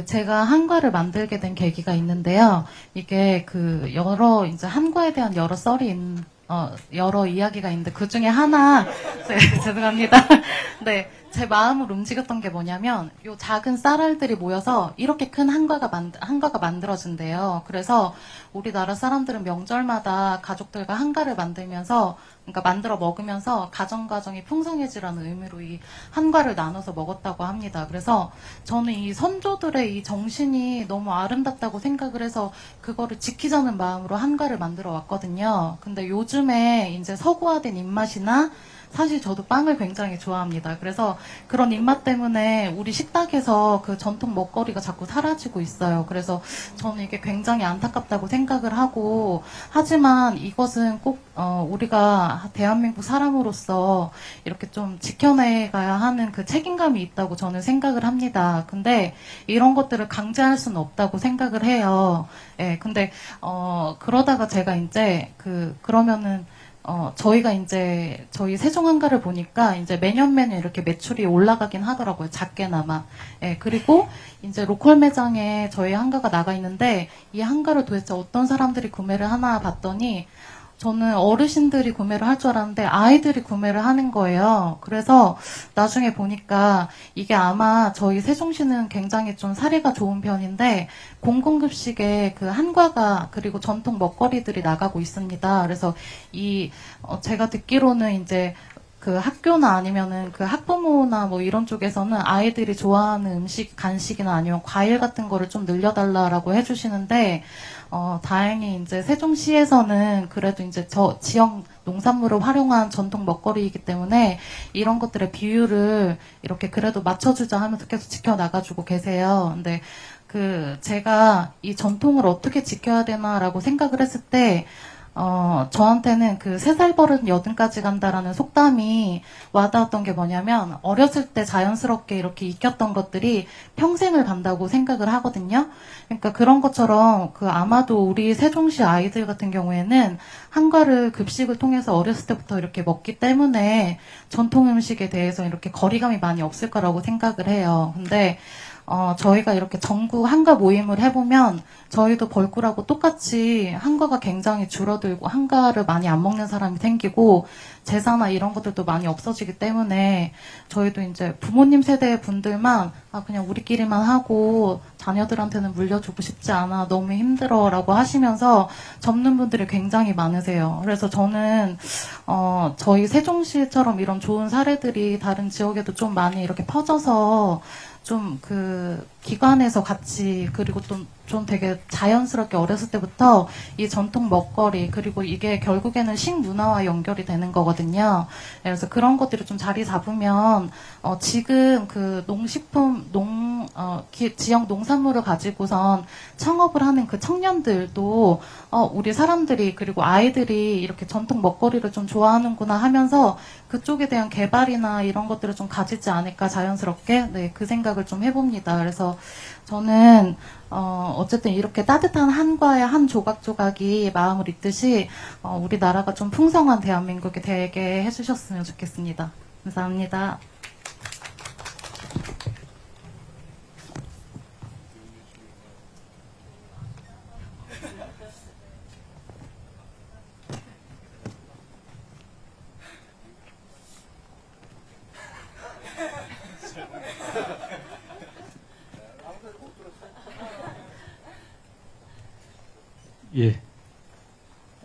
제가 한과를 만들게 된 계기가 있는데요. 이게 이제 한과에 대한 여러 이야기가 있는데 그 중에 하나, 죄송합니다. 네. 제 마음을 움직였던 게 뭐냐면 요 작은 쌀알들이 모여서 이렇게 큰 한과가 만들어진대요. 그래서 우리나라 사람들은 명절마다 가족들과 한과를 그러니까 만들어 먹으면서 가정이 풍성해지라는 의미로 이 한과를 나눠서 먹었다고 합니다. 그래서 저는 이 선조들의 이 정신이 너무 아름답다고 생각을 해서 그거를 지키자는 마음으로 한과를 만들어 왔거든요. 근데 요즘에 이제 서구화된 입맛이나 사실 저도 빵을 굉장히 좋아합니다. 그래서 그런 입맛 때문에 우리 식탁에서 그 전통 먹거리가 자꾸 사라지고 있어요. 그래서 저는 이게 굉장히 안타깝다고 생각을 하고, 하지만 이것은 꼭 우리가 대한민국 사람으로서 이렇게 좀 지켜내가야 하는 그 책임감이 있다고 저는 생각을 합니다. 근데 이런 것들을 강제할 수는 없다고 생각을 해요. 근데 그러다가 제가 이제 그러면은 저희가 이제, 저희 세종한과를 보니까 이제 매년 이렇게 매출이 올라가긴 하더라고요. 작게나마. 그리고 이제 로컬 매장에 저희 한과가 나가 있는데 이 한과를 도대체 어떤 사람들이 구매를 하나 봤더니 저는 어르신들이 구매를 할 줄 알았는데 아이들이 구매를 하는 거예요. 그래서 나중에 보니까 이게 아마 저희 세종시는 굉장히 좀 사례가 좋은 편인데 공공급식에 한과가 그리고 전통 먹거리들이 나가고 있습니다. 그래서 제가 듣기로는 이제 학교나 아니면은 학부모나 뭐 이런 쪽에서는 아이들이 좋아하는 간식이나 아니면 과일 같은 거를 좀 늘려달라라고 해주시는데, 다행히 이제 세종시에서는 그래도 이제 저 지역 농산물을 활용한 전통 먹거리이기 때문에 이런 것들의 비율을 이렇게 그래도 맞춰주자 하면서 계속 지켜나가지고 계세요. 근데 제가 이 전통을 어떻게 지켜야 되나라고 생각을 했을 때, 저한테는 3살 버릇 80까지 간다라는 속담이 와닿았던 게 뭐냐면, 어렸을 때 자연스럽게 이렇게 익혔던 것들이 평생을 간다고 생각을 하거든요. 그러니까 그런 것처럼 아마도 우리 세종시 아이들 같은 경우에는 한과를 급식을 통해서 어렸을 때부터 이렇게 먹기 때문에 전통 음식에 대해서 이렇게 거리감이 많이 없을 거라고 생각을 해요. 근데 저희가 이렇게 전국 한과 모임을 해보면 저희도 벌꿀하고 똑같이 한과가 굉장히 줄어들고 한과를 많이 안 먹는 사람이 생기고 제사나 이런 것들도 많이 없어지기 때문에 저희도 이제 부모님 세대 분들만 그냥 우리끼리만 하고 자녀들한테는 물려주고 싶지 않아 너무 힘들어 라고 하시면서 접는 분들이 굉장히 많으세요. 그래서 저는 저희 세종시처럼 이런 좋은 사례들이 다른 지역에도 좀 많이 이렇게 퍼져서 좀 기관에서 같이 그리고 좀 되게 자연스럽게 어렸을 때부터 이 전통 먹거리 그리고 이게 결국에는 식문화와 연결이 되는 거거든요. 그래서 그런 것들이 좀 자리 잡으면 지금 농식품 지역 농산물을 가지고선 창업을 하는 청년들도 우리 사람들이 그리고 아이들이 이렇게 전통 먹거리를 좀 좋아하는구나 하면서 그쪽에 대한 개발이나 이런 것들을 좀 가지지 않을까 자연스럽게 그 생각을 좀 해봅니다. 그래서 저는 어쨌든 이렇게 따뜻한 한과의 한 조각조각이 마음을 잇듯이 우리나라가 좀 풍성한 대한민국이 되게 해주셨으면 좋겠습니다. 감사합니다. 예.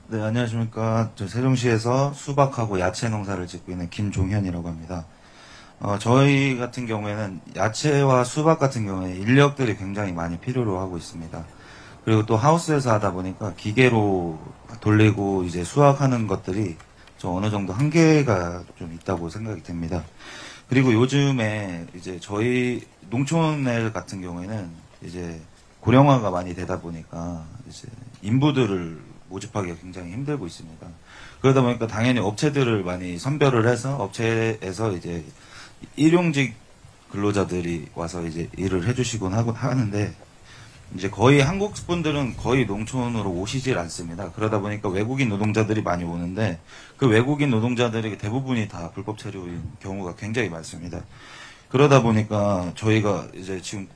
네, 안녕하십니까. 저 세종시에서 수박하고 야채 농사를 짓고 있는 김종현이라고 합니다. 저희 같은 경우에는 야채와 수박 같은 경우에 인력들이 굉장히 많이 필요로 하고 있습니다. 그리고 또 하우스에서 하다 보니까 기계로 돌리고 이제 수확하는 것들이 좀 어느 정도 한계가 좀 있다고 생각이 됩니다. 그리고 요즘에 이제 저희 농촌 같은 경우에는 이제 고령화가 많이 되다 보니까 이제 인부들을 모집하기가 굉장히 힘들고 있습니다. 그러다 보니까 당연히 업체들을 많이 선별을 해서 업체에서 이제 일용직 근로자들이 와서 이제 일을 해주시곤 하는데 이제 거의 한국 분들은 거의 농촌으로 오시질 않습니다. 그러다 보니까 외국인 노동자들이 많이 오는데 그 외국인 노동자들이 대부분이 다 불법 체류인 경우가 굉장히 많습니다. 그러다 보니까 저희가 이제 지금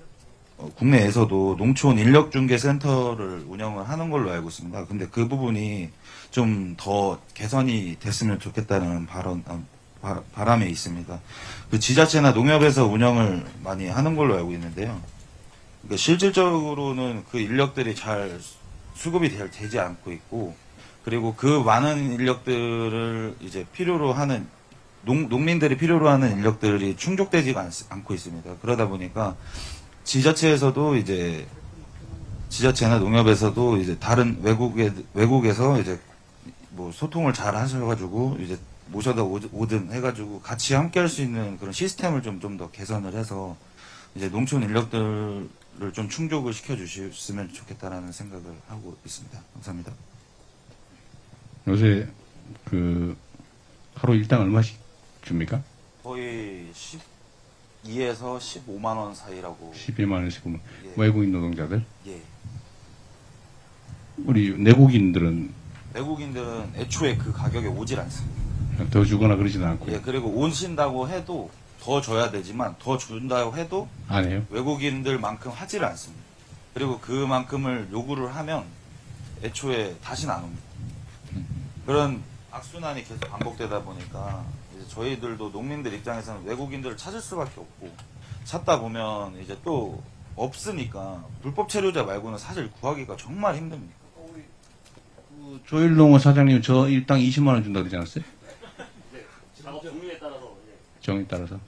국내에서도 농촌 인력중개센터를 운영을 하는 걸로 알고 있습니다. 근데 그 부분이 좀 더 개선이 됐으면 좋겠다는 바람에 있습니다. 그 지자체나 농협에서 운영을 많이 하는 걸로 알고 있는데요. 그러니까 실질적으로는 그 인력들이 잘 수급이 되지 않고 있고, 그리고 그 많은 인력들을 이제 필요로 하는 농민들이 필요로 하는 인력들이 충족되지가 않고 있습니다. 그러다 보니까 지자체에서도 이제 지자체나 농협에서도 이제 다른 외국에서 이제 뭐 소통을 잘 하셔가지고 이제 모셔다 오든 해가지고 같이 함께 할 수 있는 그런 시스템을 좀 더 개선을 해서 이제 농촌 인력들을 좀 충족을 시켜주셨으면 좋겠다라는 생각을 하고 있습니다. 감사합니다. 요새 하루 일당 얼마씩 줍니까? 거의 12에서 15만 원 사이라고. 12만 원, 15만 원. 예. 외국인 노동자들? 예. 우리 내국인들은 애초에 그 가격에 오질 않습니다. 더 주거나 그러지는 않고. 예, 그리고 오신다고 해도 더 줘야 되지만 더 준다고 해도 안 해요? 외국인들만큼 하지를 않습니다. 그리고 그만큼을 요구를 하면 애초에 다시는 안 옵니다. 그런 악순환이 계속 반복되다 보니까 이제 저희들도 농민들 입장에서는 외국인들을 찾을 수밖에 없고, 찾다 보면 이제 또 없으니까 불법 체류자 말고는 사실 구하기가 정말 힘듭니다. 조일농어 사장님 저 일당 20만 원 준다고 그러지 않았어요? 네, 작업 종류에 따라서. 정에 따라서.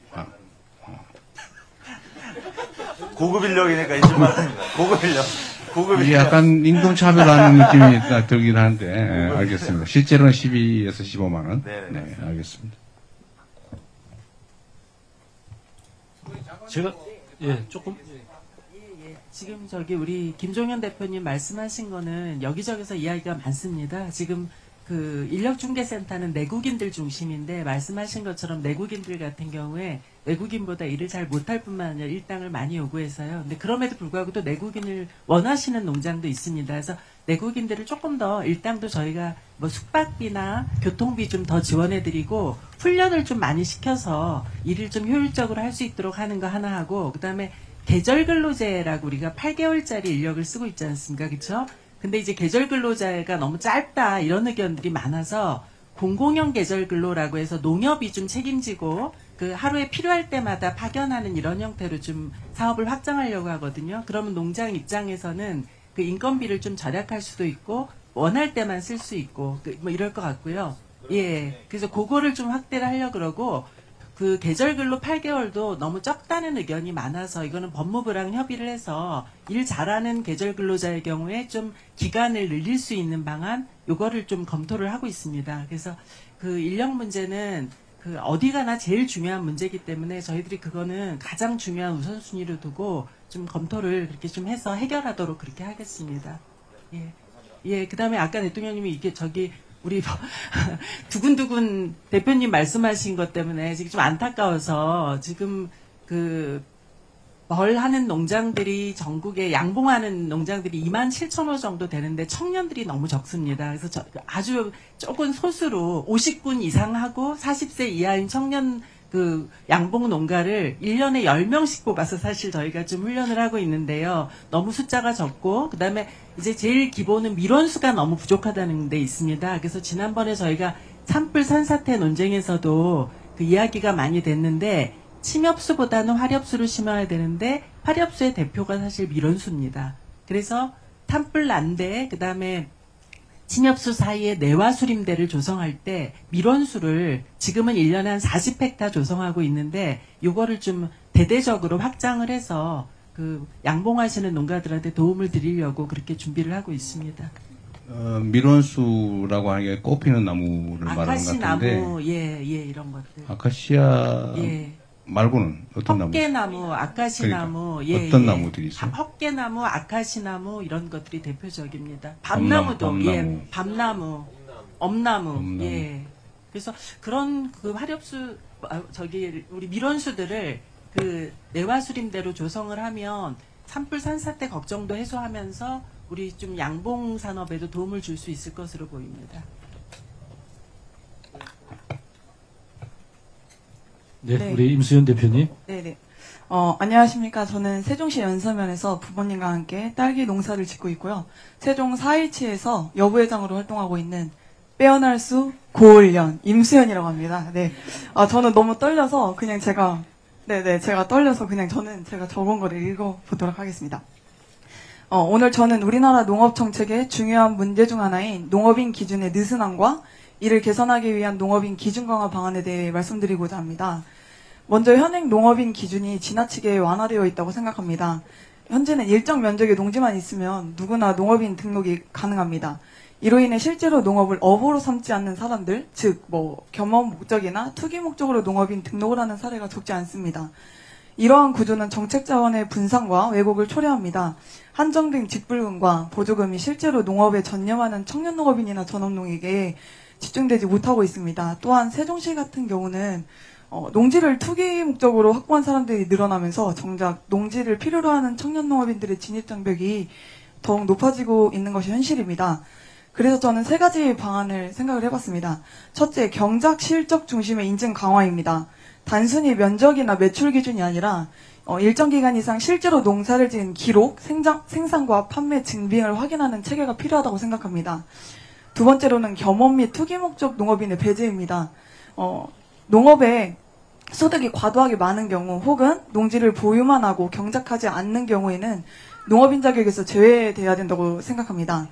고급 인력이니까 20만 원입니다. 고급 인력. 이게 약간 임금차별하는 느낌이 딱 들긴 하는데, 예, 알겠습니다. 실제로는 12에서 15만 원. 네, 알겠습니다. 제가 예 조금 지금 저기 우리 김종현 대표님 말씀하신 거는 여기저기서 이야기가 많습니다. 지금 그 인력중개센터는 내국인들 중심인데 말씀하신 것처럼 내국인들 같은 경우에 외국인보다 일을 잘 못할 뿐만 아니라 일당을 많이 요구해서요. 근데 그럼에도 불구하고 또 내국인을 원하시는 농장도 있습니다. 그래서 내국인들을 조금 더 일당도 저희가 뭐 숙박비나 교통비 좀 더 지원해드리고 훈련을 좀 많이 시켜서 일을 좀 효율적으로 할 수 있도록 하는 거 하나 하고 그다음에 계절근로제라고 우리가 8개월짜리 인력을 쓰고 있지 않습니까? 그렇죠? 근데 이제 계절근로제가 너무 짧다 이런 의견들이 많아서 공공형 계절근로라고 해서 농협이 좀 책임지고 그 하루에 필요할 때마다 파견하는 이런 형태로 좀 사업을 확장하려고 하거든요. 그러면 농장 입장에서는 그 인건비를 좀 절약할 수도 있고 원할 때만 쓸 수 있고 뭐 이럴 것 같고요. 예, 그래서 그거를 좀 확대를 하려고 그러고 그 계절근로 8개월도 너무 적다는 의견이 많아서 이거는 법무부랑 협의를 해서 일 잘하는 계절근로자의 경우에 좀 기간을 늘릴 수 있는 방안 요거를 좀 검토를 하고 있습니다. 그래서 그 인력 문제는 그 어디 가나 제일 중요한 문제이기 때문에 저희들이 그거는 가장 중요한 우선순위로 두고 좀 검토를 그렇게 좀 해서 해결하도록 그렇게 하겠습니다. 예. 예, 그다음에 아까 대통령님이 이게 저기 우리 두근두근 대표님 말씀하신 것 때문에 지금 좀 안타까워서 지금 그 벌 하는 농장들이 전국에 양봉하는 농장들이 27,000호 정도 되는데 청년들이 너무 적습니다. 그래서 아주 조금 소수로 50군 이상 하고 40세 이하인 청년 그 양봉 농가를 1년에 10명씩 뽑아서 사실 저희가 좀 훈련을 하고 있는데요. 너무 숫자가 적고 그다음에 이제 제일 기본은 밀원수가 너무 부족하다는 데 있습니다. 그래서 지난번에 저희가 산불 산사태 논쟁에서도 그 이야기가 많이 됐는데 침엽수보다는 화렵수를 심어야 되는데 화렵수의 대표가 사실 밀원수입니다. 그래서 산불 난대 그다음에 침엽수 사이에 내화수림대를 조성할 때 밀원수를 지금은 1년에 한 40헥타 조성하고 있는데 요거를 좀 대대적으로 확장을 해서 그 양봉하시는 농가들한테 도움을 드리려고 그렇게 준비를 하고 있습니다. 밀원수라고 하는 게 꽃피는 나무를 말하는 것 아카시 같은데 나무, 예, 이런 것들. 아카시아 예. 말고는 어떤 나무? 헛개나무, 아카시나무, 그러니까 예, 어떤 예. 나무들이 있어요? 헛개나무, 아카시나무 이런 것들이 대표적입니다. 밤나무도 예, 밤나무, 엄나무, 예. 그래서 그런 그 화렵수 저기 우리 밀원수들을 그 내화수림대로 조성을 하면 산불 산사태 걱정도 해소하면서 우리 좀 양봉 산업에도 도움을 줄 수 있을 것으로 보입니다. 네, 네. 우리 임수연 대표님. 네네. 안녕하십니까. 저는 세종시 연서면에서 부모님과 함께 딸기 농사를 짓고 있고요. 세종 4.17에서 여부회장으로 활동하고 있는 빼어날 수 고을연 임수연이라고 합니다. 네. 저는 너무 떨려서 그냥 제가 떨려서 그냥 제가 적은 거를 읽어보도록 하겠습니다. 오늘 저는 우리나라 농업 정책의 중요한 문제 중 하나인 농업인 기준의 느슨함과 이를 개선하기 위한 농업인 기준 강화 방안에 대해 말씀드리고자 합니다. 먼저 현행 농업인 기준이 지나치게 완화되어 있다고 생각합니다. 현재는 일정 면적의 농지만 있으면 누구나 농업인 등록이 가능합니다. 이로 인해 실제로 농업을 업으로 삼지 않는 사람들, 즉 겸업 목적이나 투기 목적으로 농업인 등록을 하는 사례가 적지 않습니다. 이러한 구조는 정책 자원의 분산과 왜곡을 초래합니다. 한정된 직불금과 보조금이 실제로 농업에 전념하는 청년 농업인이나 전업농에게 집중되지 못하고 있습니다. 또한 세종시 같은 경우는 농지를 투기 목적으로 확보한 사람들이 늘어나면서 정작 농지를 필요로 하는 청년 농업인들의 진입 장벽이 더욱 높아지고 있는 것이 현실입니다. 그래서 저는 3가지 방안을 생각을 해봤습니다. 첫째, 경작 실적 중심의 인증 강화입니다. 단순히 면적이나 매출 기준이 아니라 일정 기간 이상 실제로 농사를 지은 기록, 생산과 판매 증빙을 확인하는 체계가 필요하다고 생각합니다. 두 번째로는 겸업 및 투기 목적 농업인의 배제입니다. 농업에 소득이 과도하게 많은 경우 혹은 농지를 보유만 하고 경작하지 않는 경우에는 농업인 자격에서 제외돼야 된다고 생각합니다.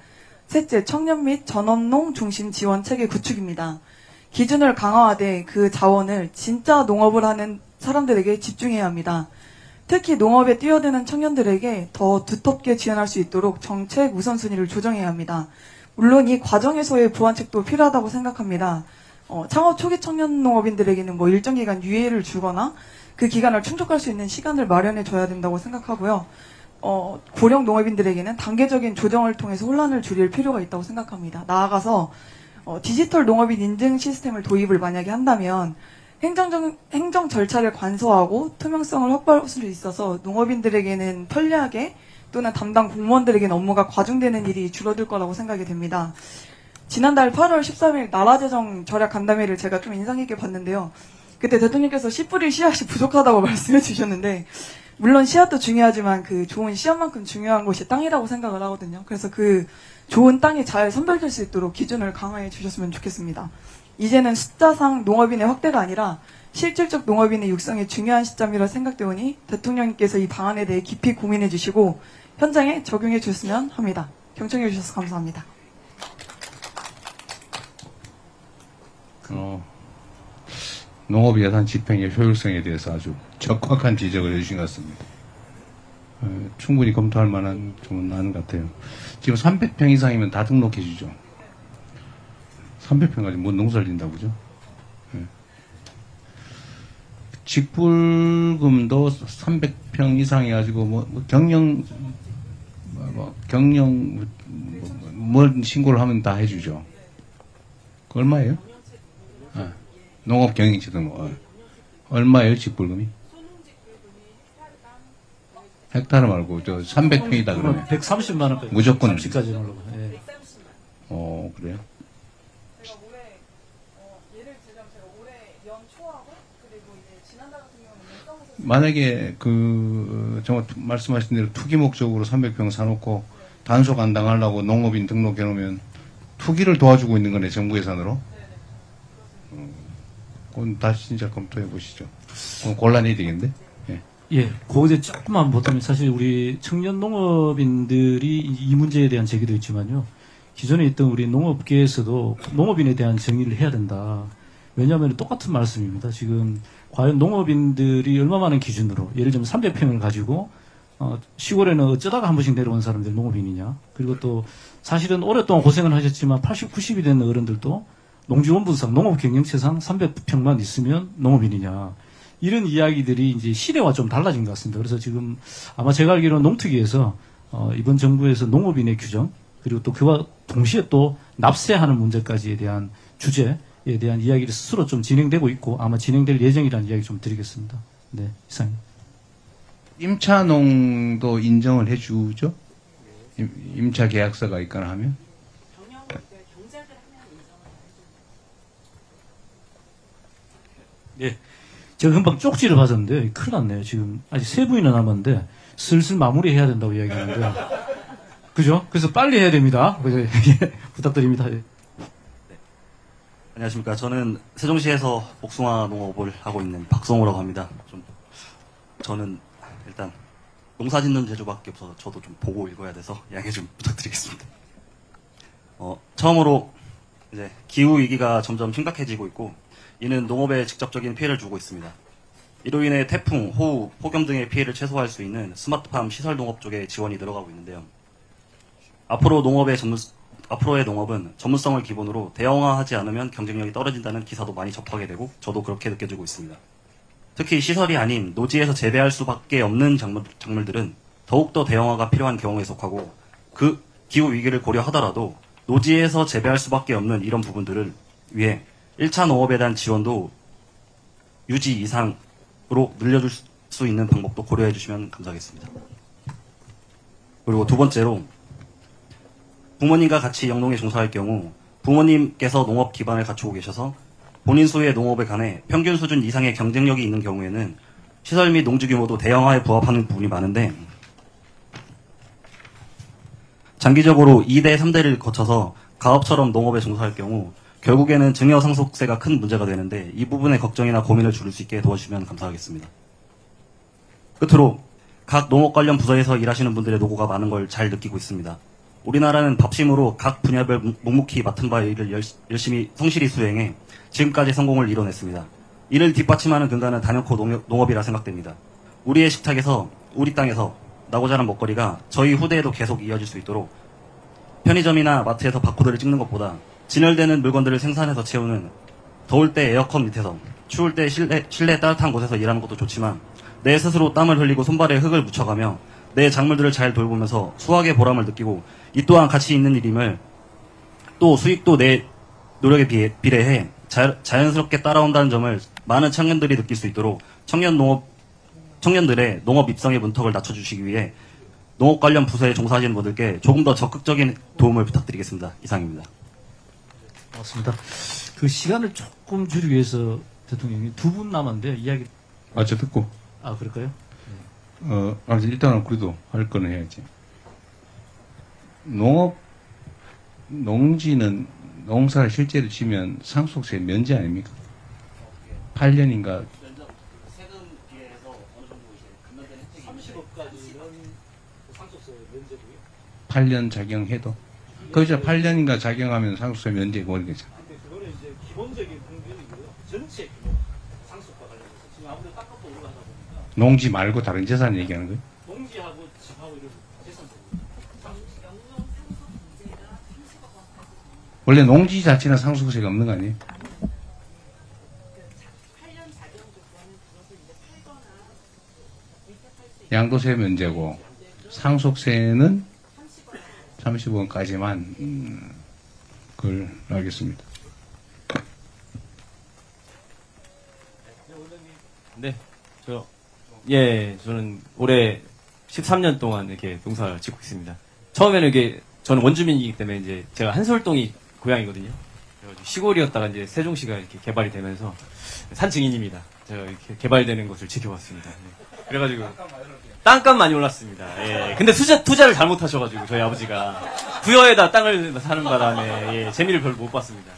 셋째, 청년 및 전업농 중심 지원 체계 구축입니다. 기준을 강화하되 그 자원을 진짜 농업을 하는 사람들에게 집중해야 합니다. 특히 농업에 뛰어드는 청년들에게 더 두텁게 지원할 수 있도록 정책 우선순위를 조정해야 합니다. 물론 이 과정에서의 보완책도 필요하다고 생각합니다. 창업 초기 청년 농업인들에게는 뭐 일정 기간 유예를 주거나 그 기간을 충족할 수 있는 시간을 마련해 줘야 된다고 생각하고요. 고령 농업인들에게는 단계적인 조정을 통해서 혼란을 줄일 필요가 있다고 생각합니다. 나아가서 디지털 농업인 인증 시스템을 도입을 만약에 한다면 행정 절차를 간소화하고 투명성을 확보할 수 있어서 농업인들에게는 편리하게 또는 담당 공무원들에게는 업무가 과중되는 일이 줄어들 거라고 생각이 됩니다. 지난달 8월 13일 나라재정 절약 간담회를 제가 좀 인상 깊게 봤는데요. 그때 대통령께서 씨 뿌릴 씨앗이 부족하다고 말씀해 주셨는데, 물론 씨앗도 중요하지만 그 좋은 씨앗만큼 중요한 것이 땅이라고 생각을 하거든요. 그래서 그 좋은 땅이 잘 선별될 수 있도록 기준을 강화해 주셨으면 좋겠습니다. 이제는 숫자상 농업인의 확대가 아니라 실질적 농업인의 육성이 중요한 시점이라 생각되오니 대통령님께서 이 방안에 대해 깊이 고민해 주시고 현장에 적용해 주셨으면 합니다. 경청해 주셔서 감사합니다. 농업 예산 집행의 효율성에 대해서 아주 적확한 지적을 해주신 것 같습니다. 충분히 검토할 만한 점은 많은 것 같아요. 지금 300평 이상이면 다 등록해 주죠. 300평까지 뭐 농사를 짓는다고 그죠? 직불금도 300평 이상 해가지고 경영 신고를 하면 다 해주죠. 그 얼마예요? 농업 경영체 등록. 얼마예요 직불금이? 헥타르 말고 저 300평이다 그러면 130만 원까지 무조건 30까지 올라가. 예. 그래요? 제가 올해 예를 들자면 제가 올해 연초하고 그리고 이제 지난달 같은 경우는 만약에 정말 말씀하신 대로 투기 목적으로 300평 사놓고 단속 안 당하려고 농업인 등록해 놓으면 투기를 도와주고 있는 거네 정부 예산으로. 그건 다시 진짜 검토해 보시죠. 곤란해야 되겠는데. 예, 거기에 조금만 보태면 사실 우리 청년 농업인들이 이 문제에 대한 제기도 있지만요. 기존에 있던 우리 농업계에서도 농업인에 대한 정의를 해야 된다. 왜냐하면 똑같은 말씀입니다. 지금 과연 농업인들이 얼마 많은 기준으로 예를 들면 300평을 가지고 시골에는 어쩌다가 한 번씩 내려온 사람들이 농업인이냐. 그리고 또 사실은 오랫동안 고생을 하셨지만 80, 90이 된 어른들도 농지원분상 농업경영체상 300평만 있으면 농업인이냐. 이런 이야기들이 이제 시대와 좀 달라진 것 같습니다. 그래서 지금 아마 제가 알기로는 농특위에서 이번 정부에서 농업인의 규정 그리고 또 그와 동시에 또 납세하는 문제까지에 대한 주제에 대한 이야기를 스스로 좀 진행되고 있고 아마 진행될 예정이라는 이야기 좀 드리겠습니다. 네, 이상입니다. 임차농도 인정을 해주죠? 임차 계약서가 있거나 하면? 네. 제가 금방 쪽지를 받았는데 큰일 났네요. 지금 아직 3분이나 남았는데 슬슬 마무리해야 된다고 이야기하는데 그죠? 그래서 빨리 해야 됩니다. 그래서 부탁드립니다. 네. 안녕하십니까. 저는 세종시에서 복숭아 농업을 하고 있는 박성호라고 합니다. 저는 일단 농사 짓는 재주밖에 없어서 저도 좀 보고 읽어야 돼서 양해 좀 부탁드리겠습니다. 처음으로 이제 기후 위기가 점점 심각해지고 있고 이는 농업에 직접적인 피해를 주고 있습니다. 이로 인해 태풍, 호우, 폭염 등의 피해를 최소화할 수 있는 스마트팜 시설 농업 쪽에 지원이 늘어가고 있는데요. 앞으로의 농업은 전문성을 기본으로 대형화하지 않으면 경쟁력이 떨어진다는 기사도 많이 접하게 되고 저도 그렇게 느껴지고 있습니다. 특히 시설이 아닌 노지에서 재배할 수밖에 없는 작물들은 더욱더 대형화가 필요한 경우에 속하고 그 기후 위기를 고려하더라도 노지에서 재배할 수밖에 없는 이런 부분들을 위해 1차 농업에 대한 지원도 유지 이상으로 늘려줄 수 있는 방법도 고려해 주시면 감사하겠습니다. 그리고 두 번째로 부모님과 같이 영농에 종사할 경우 부모님께서 농업 기반을 갖추고 계셔서 본인 소유의 농업에 관해 평균 수준 이상의 경쟁력이 있는 경우에는 시설 및 농지 규모도 대형화에 부합하는 부분이 많은데 장기적으로 2대, 3대를 거쳐서 가업처럼 농업에 종사할 경우 결국에는 증여상속세가 큰 문제가 되는데 이 부분의 걱정이나 고민을 줄일 수 있게 도와주시면 감사하겠습니다. 끝으로 각 농업 관련 부서에서 일하시는 분들의 노고가 많은 걸 잘 느끼고 있습니다. 우리나라는 밥심으로 각 분야별 묵묵히 맡은 바의 일을 열심히 성실히 수행해 지금까지 성공을 이뤄냈습니다. 이를 뒷받침하는 근간은 단연코 농업이라 생각됩니다. 우리의 식탁에서, 우리 땅에서 나고 자란 먹거리가 저희 후대에도 계속 이어질 수 있도록 편의점이나 마트에서 바코드를 찍는 것보다 진열되는 물건들을 생산해서 채우는 더울 때 에어컨 밑에서, 추울 때 실내 따뜻한 곳에서 일하는 것도 좋지만 내 스스로 땀을 흘리고 손발에 흙을 묻혀가며 내 작물들을 잘 돌보면서 수확의 보람을 느끼고 이 또한 가치 있는 일임을, 또 수익도 내 노력에 비례해 자연스럽게 따라온다는 점을 많은 청년들이 느낄 수 있도록 청년들의 농업 입성의 문턱을 낮춰주시기 위해 농업 관련 부서에 종사하시는 분들께 조금 더 적극적인 도움을 부탁드리겠습니다. 이상입니다. 고맙습니다. 그 시간을 조금 줄이기 위해서 대통령이 2분 남았는데요. 이야기. 저 듣고. 아, 그럴까요? 일단은 그래도 할 거는 해야지. 농지는 농사를 실제로 지면 상속세 면제 아닙니까? 8년인가. 세금 비해서 어느 정도 이제 감면된 혜택이 30억까지는 상속세 면제고요. 8년 작용해도. 그죠? 8년인가 작용하면 상속세 면제고 그러겠죠. 근데 그거는 이제 기본적인 공변이고요. 전체 규모 상속과 관련해서 지금 아무래도 땅값도 오르고 하다 보니까 농지 말고 다른 재산 얘기하는 거예요? 농지하고 집하고 이런 재산적으로 원래 농지 자체는 상속세가 없는 거 아니에요? 양도세 면제고 상속세는 30원까지만 그걸 알겠습니다. 네, 저는 올해 13년 동안 이렇게 농사를 짓고 있습니다. 처음에는 저는 원주민이기 때문에 이제 제가 한솔동이 고향이거든요. 그래가지고 시골이었다가 이제 세종시가 이렇게 개발이 되면서 산 증인입니다. 제가 이렇게 개발되는 것을 지켜봤습니다. 네. 그래가지고 땅값 많이 올랐습니다. 예. 근데 투자를 잘못하셔가지고 저희 아버지가 부여에다 땅을 사는 바람에 재미를 별로 못 봤습니다.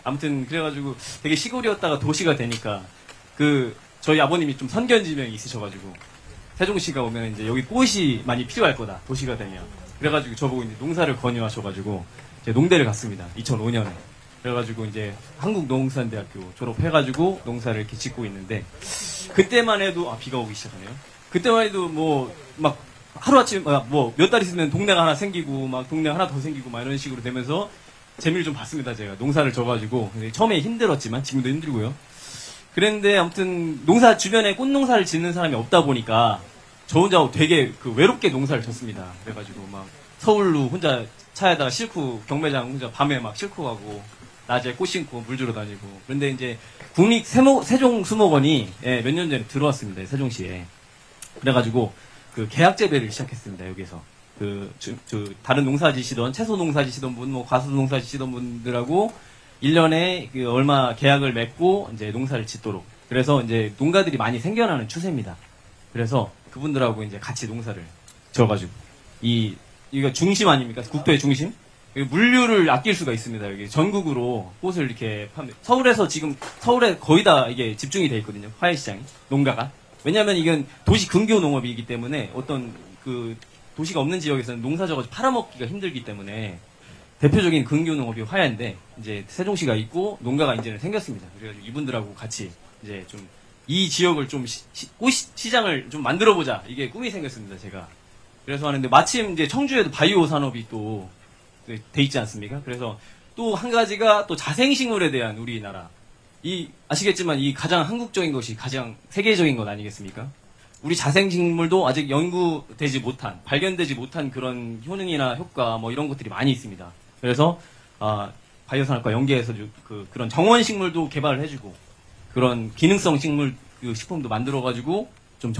아무튼 그래가지고 되게 시골이었다가 도시가 되니까 저희 아버님이 좀 선견지명이 있으셔가지고 세종시가 오면 이제 여기 꽃이 많이 필요할 거다, 도시가 되면. 그래가지고 저보고 이제 농사를 권유하셔가지고 이제 농대를 갔습니다. 2005년에. 그래가지고 이제 한국농산대학교 졸업해가지고 농사를 이렇게 짓고 있는데, 그때만 해도 비가 오기 시작하네요. 그때만 해도 막 하루아침 몇 달 있으면 동네가 하나 생기고 막 동네 하나 더 생기고 막 이런 식으로 되면서 재미를 좀 봤습니다. 제가 농사를 져가지고. 근데 처음에 힘들었지만 지금도 힘들고요. 그랬는데 아무튼 주변에 꽃농사를 짓는 사람이 없다 보니까 저 혼자 되게 외롭게 농사를 졌습니다. 그래가지고 막 서울로 혼자 차에다가 싣고 경매장 혼자 밤에 막 싣고 가고 낮에 꽃 심고 물 주러 다니고. 그런데 이제 세종수목원이 몇 년 전에 들어왔습니다. 세종시에. 그래가지고 계약 재배를 시작했습니다. 여기서 다른 농사 지시던 채소 농사 지시던 분, 과수 농사 지시던 분들하고 1년에 얼마 계약을 맺고 이제 농사를 짓도록. 그래서 이제 농가들이 많이 생겨나는 추세입니다. 그래서 그분들하고 이제 같이 농사를 지어가지고 이거 중심 아닙니까? 국토의 중심? 물류를 아낄 수가 있습니다. 여기 전국으로 꽃을 이렇게 서울에 거의 다 이게 집중이 돼 있거든요. 화훼시장이, 농가가. 왜냐하면 이건 도시 근교 농업이기 때문에 어떤 도시가 없는 지역에서는 농사 져가지고 팔아먹기가 힘들기 때문에 대표적인 근교 농업이 화훼인데, 이제 세종시가 있고 농가가 이제는 생겼습니다. 그래가지고 이분들하고 같이 이제 좀 이 지역을 좀 꽃 시장을 좀 만들어보자, 이게 꿈이 생겼습니다. 제가. 그래서 하는데 마침 이제 청주에도 바이오 산업이 또 돼 있지 않습니까? 그래서 또 한 가지가 또 자생식물에 대한 우리나라, 아시겠지만 이 가장 한국적인 것이 가장 세계적인 것 아니겠습니까? 우리 자생식물도 아직 연구되지 못한, 발견되지 못한 그런 효능이나 효과 이런 것들이 많이 있습니다. 그래서 바이오 산업과 연계해서 그런 정원식물도 개발을 해주고, 그런 기능성 식품도 만들어가지고 좀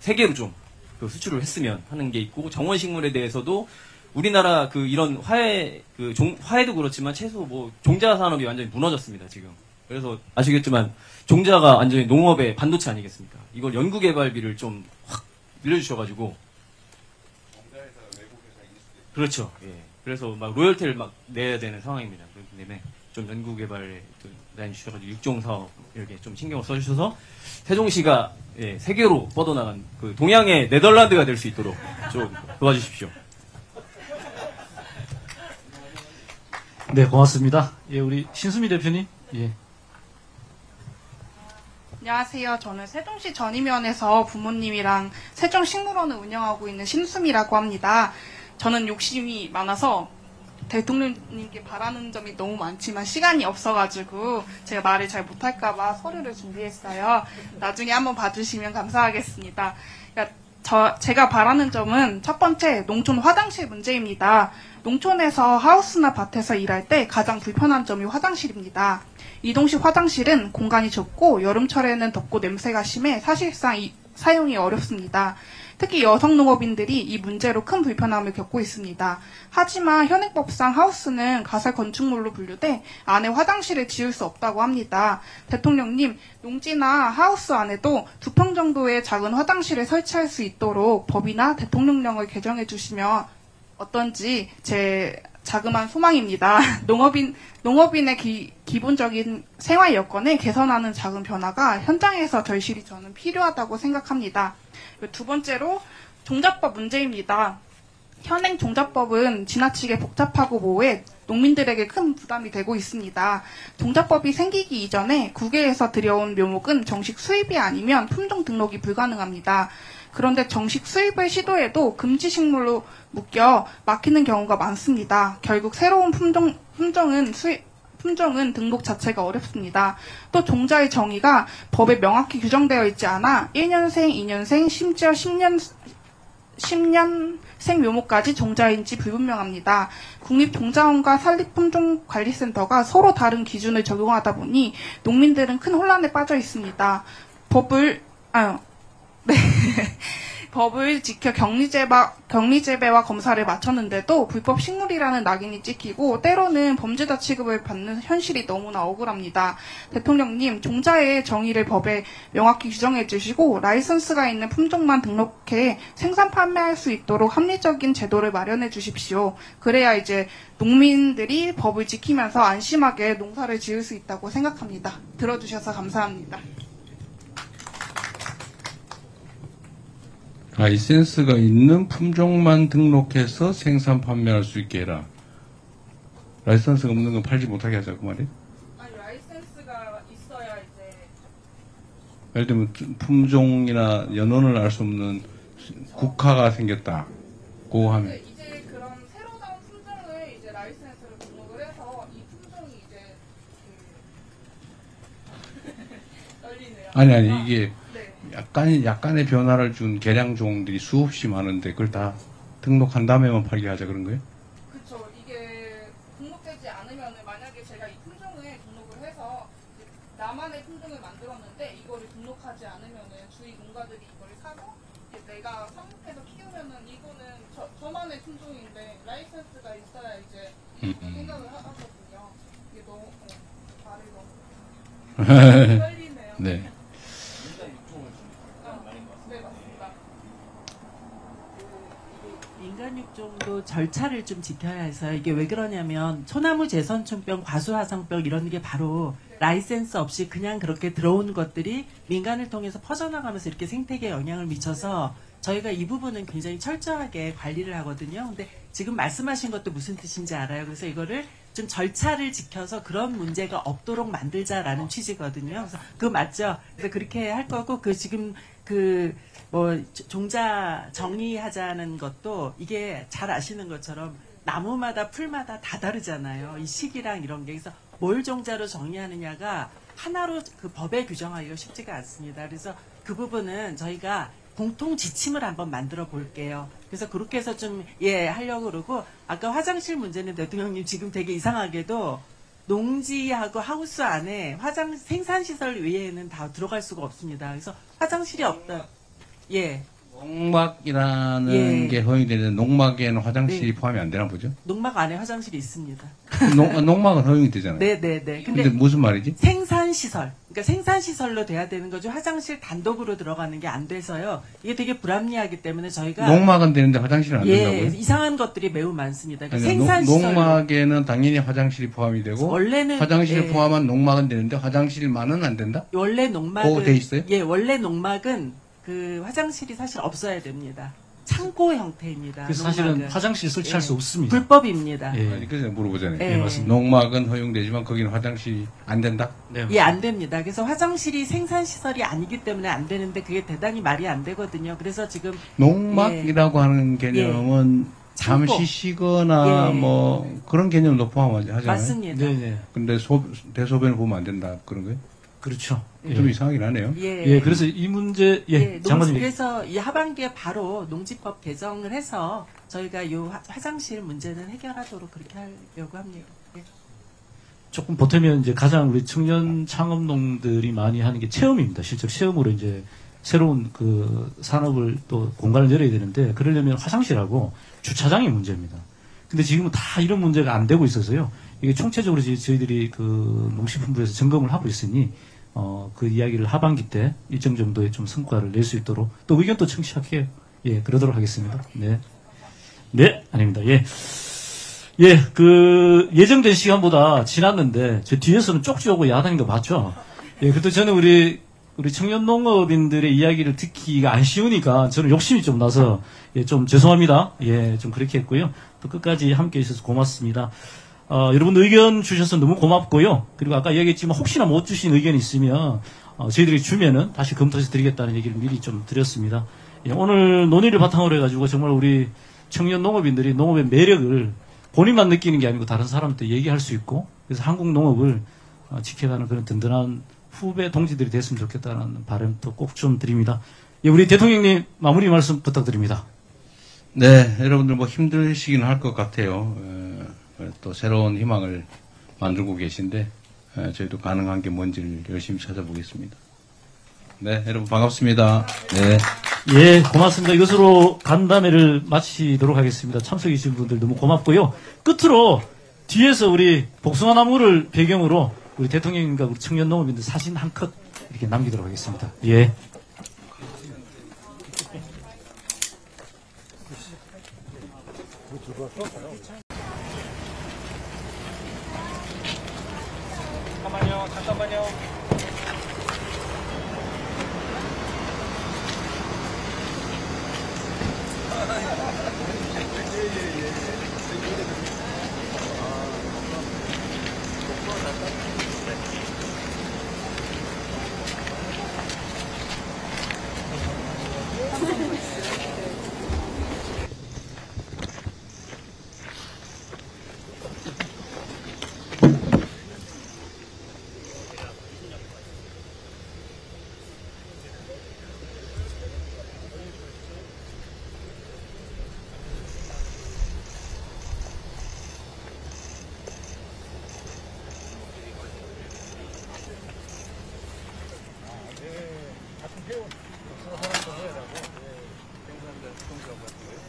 세계로 좀 수출을 했으면 하는 게 있고, 정원식물에 대해서도 우리나라 이런 화훼도 그렇지만 채소 종자 산업이 완전히 무너졌습니다, 지금. 그래서 아시겠지만 종자가 완전히 농업의 반도체 아니겠습니까? 이걸 연구개발비를 좀 확 늘려주셔가지고. 그렇죠. 예. 그래서 막 로열티를 막 내야 되는 상황입니다. 그렇기 때문에 좀 연구개발에 많이 주셔가지고 육종 사업 이렇게 좀 신경을 써주셔서 세종시가 세계로 뻗어나간 동양의 네덜란드가 될 수 있도록 좀 도와주십시오. 네, 고맙습니다. 예, 우리 신수미 대표님. 예. 안녕하세요. 저는 세종시 전임면에서 부모님이랑 세종식물원을 운영하고 있는 신수미라고 합니다. 저는 욕심이 많아서 대통령님께 바라는 점이 너무 많지만 시간이 없어가지고 제가 말을 잘 못할까봐 서류를 준비했어요. 나중에 한번 봐주시면 감사하겠습니다. 제가 바라는 점은 첫 번째, 농촌 화장실 문제입니다. 농촌에서 하우스나 밭에서 일할 때 가장 불편한 점이 화장실입니다. 이동식 화장실은 공간이 좁고 여름철에는 덥고 냄새가 심해 사실상 사용이 어렵습니다. 특히 여성 농업인들이 이 문제로 큰 불편함을 겪고 있습니다. 하지만 현행법상 하우스는 가설 건축물로 분류돼 안에 화장실을 지을 수 없다고 합니다. 대통령님, 농지나 하우스 안에도 2평 정도의 작은 화장실을 설치할 수 있도록 법이나 대통령령을 개정해 주시면 어떤지 제 자그마한 소망입니다. 농업인의 기본적인 생활 여건을 개선하는 작은 변화가 현장에서 절실히 저는 필요하다고 생각합니다. 두 번째로 종자법 문제입니다. 현행 종자법은 지나치게 복잡하고 모호해 농민들에게 큰 부담이 되고 있습니다. 종자법이 생기기 이전에 국외에서 들여온 묘목은 정식 수입이 아니면 품종 등록이 불가능합니다. 그런데 정식 수입을 시도해도 금지식물로 묶여 막히는 경우가 많습니다. 결국 새로운 품종은 등록 자체가 어렵습니다. 또 종자의 정의가 법에 명확히 규정되어 있지 않아 1년생, 2년생, 심지어 10년생 묘목까지 종자인지 불분명합니다. 국립종자원과 산림품종관리센터가 서로 다른 기준을 적용하다 보니 농민들은 큰 혼란에 빠져 있습니다. 법을 지켜 격리재배와 검사를 마쳤는데도 불법 식물이라는 낙인이 찍히고 때로는 범죄자 취급을 받는 현실이 너무나 억울합니다. 대통령님, 종자의 정의를 법에 명확히 규정해 주시고 라이선스가 있는 품종만 등록해 생산 판매할 수 있도록 합리적인 제도를 마련해 주십시오. 그래야 이제 농민들이 법을 지키면서 안심하게 농사를 지을 수 있다고 생각합니다. 들어주셔서 감사합니다. 라이센스가 있는 품종만 등록해서 생산 판매할 수 있게 해라. 라이센스가 없는 건 팔지 못하게 하자 그 말이에요? 아니, 라이센스가 있어야 이제 예를 들면 품종이나 연원을 알 수 없는 국화가 생겼다. 그거 하면 이제 그런 새로 나온 품종을 이제 라이센스를 등록을 해서 이 품종이 이제 떨리네요. 아니 이게 약간의 변화를 준 개량 종들이 수없이 많은데 그걸 다 등록한 다음에만 팔게 하자 그런 거예요? 그렇죠. 이게 등록되지 않으면 만약에 제가 이 품종을 등록을 해서 나만의 품종을 만들었는데 이거를 등록하지 않으면은 주위 농가들이 이걸 사고 내가 삽목해서 키우면은 이거는 저만의 품종인데 라이센스가 있어야 이제 생각을 하거든요. 이게 너무 말을 너무 떨리네요. 네. 인간육종도 절차를 좀 지켜야 해서 이게 왜 그러냐면 소나무 제선충병, 과수화상병 이런 게 바로 라이센스 없이 그냥 그렇게 들어온 것들이 민간을 통해서 퍼져나가면서 이렇게 생태계에 영향을 미쳐서 저희가 이 부분은 굉장히 철저하게 관리를 하거든요. 근데 지금 말씀하신 것도 무슨 뜻인지 알아요. 그래서 이거를 좀 절차를 지켜서 그런 문제가 없도록 만들자라는 취지거든요. 그래서 그거 맞죠? 그래서 그렇게 할 거고 지금 종자 정의하자는 것도 이게 잘 아시는 것처럼 나무마다 풀마다 다 다르잖아요. 이 시기랑 이런 게. 그래서 뭘 종자로 정의하느냐가 하나로 그 법에 규정하기가 쉽지가 않습니다. 그래서 그 부분은 저희가 공통 지침을 한번 만들어 볼게요. 그래서 그렇게 해서 좀 하려고 그러고 아까 화장실 문제는 대통령님 지금 되게 이상하게도 농지하고 하우스 안에 생산시설 외에는 다 들어갈 수가 없습니다. 그래서 화장실이 없다. 농막이라는 게 허용되는데 농막에는 화장실이 포함이 안 되나 보죠? 농막 안에 화장실이 있습니다. 농막은 허용이 되잖아요. 네네네. 근데 무슨 말이지? 생산시설. 그러니까 생산시설로 돼야 되는 거죠. 화장실 단독으로 들어가는 게 안 돼서요. 이게 되게 불합리하기 때문에 저희가. 농막은 되는데 화장실은 안 된다고요? 이상한 것들이 매우 많습니다. 그러니까 생산시설. 농막에는 당연히 화장실이 포함이 되고. 원래는. 화장실을 포함한 농막은 되는데 화장실만은 안 된다? 원래 농막은. 돼 있어요? 원래 농막은 그 화장실이 사실 없어야 됩니다. 창고 형태입니다. 그래서 사실은 농막은. 화장실 설치할 예. 수 없습니다. 불법입니다. 예. 아니, 그래서 물어보잖아요. 예. 맞습니다. 농막은 허용되지만 거기는 화장실이 안 된다? 네. 예, 안 됩니다. 그래서 화장실이 생산시설이 아니기 때문에 안 되는데 그게 대단히 말이 안 되거든요. 그래서 지금 농막이라고 하는 개념은 잠시 창고. 쉬거나 예. 뭐 그런 개념도 포함하잖아요. 맞습니다. 네네. 근데 대소변을 보면 안 된다 그런 거예요? 그렇죠. 좀 이상하긴 하네요. 예, 그래서 이 문제, 장관님. 그래서 이 하반기에 바로 농지법 개정을 해서 저희가 이 화장실 문제는 해결하도록 그렇게 하려고 합니다. 예. 조금 보태면 이제 가장 우리 청년 창업농들이 많이 하는 게 체험입니다. 실제로 체험으로 이제 새로운 그 산업을 또 공간을 열어야 되는데 그러려면 화장실하고 주차장이 문제입니다. 근데 지금은 다 이런 문제가 안 되고 있어서요. 이게 총체적으로 저희들이 그 농식품부에서 점검을 하고 있으니 그 이야기를 하반기 때 일정 정도의 좀 성과를 낼 수 있도록 또 의견도 청취할게요. 예, 그러도록 하겠습니다. 네. 네, 아닙니다. 예. 예, 그 예정된 시간보다 지났는데 제 뒤에서는 쪽지 오고 야단인 거 맞죠? 예, 그때 저는 우리 청년 농업인들의 이야기를 듣기가 안 쉬우니까 저는 욕심이 좀 나서 예, 좀 죄송합니다. 예, 좀 그렇게 했고요. 또 끝까지 함께 해주셔서 고맙습니다. 여러분들 의견 주셔서 너무 고맙고요. 그리고 아까 얘기했지만 혹시나 못 주신 의견이 있으면 저희들이 주면은 다시 검토해서 드리겠다는 얘기를 미리 좀 드렸습니다. 예, 오늘 논의를 바탕으로 해가지고 정말 우리 청년 농업인들이 농업의 매력을 본인만 느끼는 게 아니고 다른 사람한테 얘기할 수 있고 그래서 한국 농업을 지켜가는 그런 든든한 후배 동지들이 됐으면 좋겠다는 바람도 꼭 좀 드립니다. 예, 우리 대통령님 마무리 말씀 부탁드립니다. 네, 여러분들 뭐 힘드시긴 할 것 같아요. 또 새로운 희망을 만들고 계신데 저희도 가능한 게 뭔지를 열심히 찾아보겠습니다. 네, 여러분 반갑습니다. 네. 예, 고맙습니다. 이것으로 간담회를 마치도록 하겠습니다. 참석해 주신 분들 너무 고맙고요. 끝으로 뒤에서 우리 복숭아나무를 배경으로 우리 대통령님과 우리 청년 농업인들 사진 한 컷 이렇게 남기도록 하겠습니다. 예. 잠깐만요.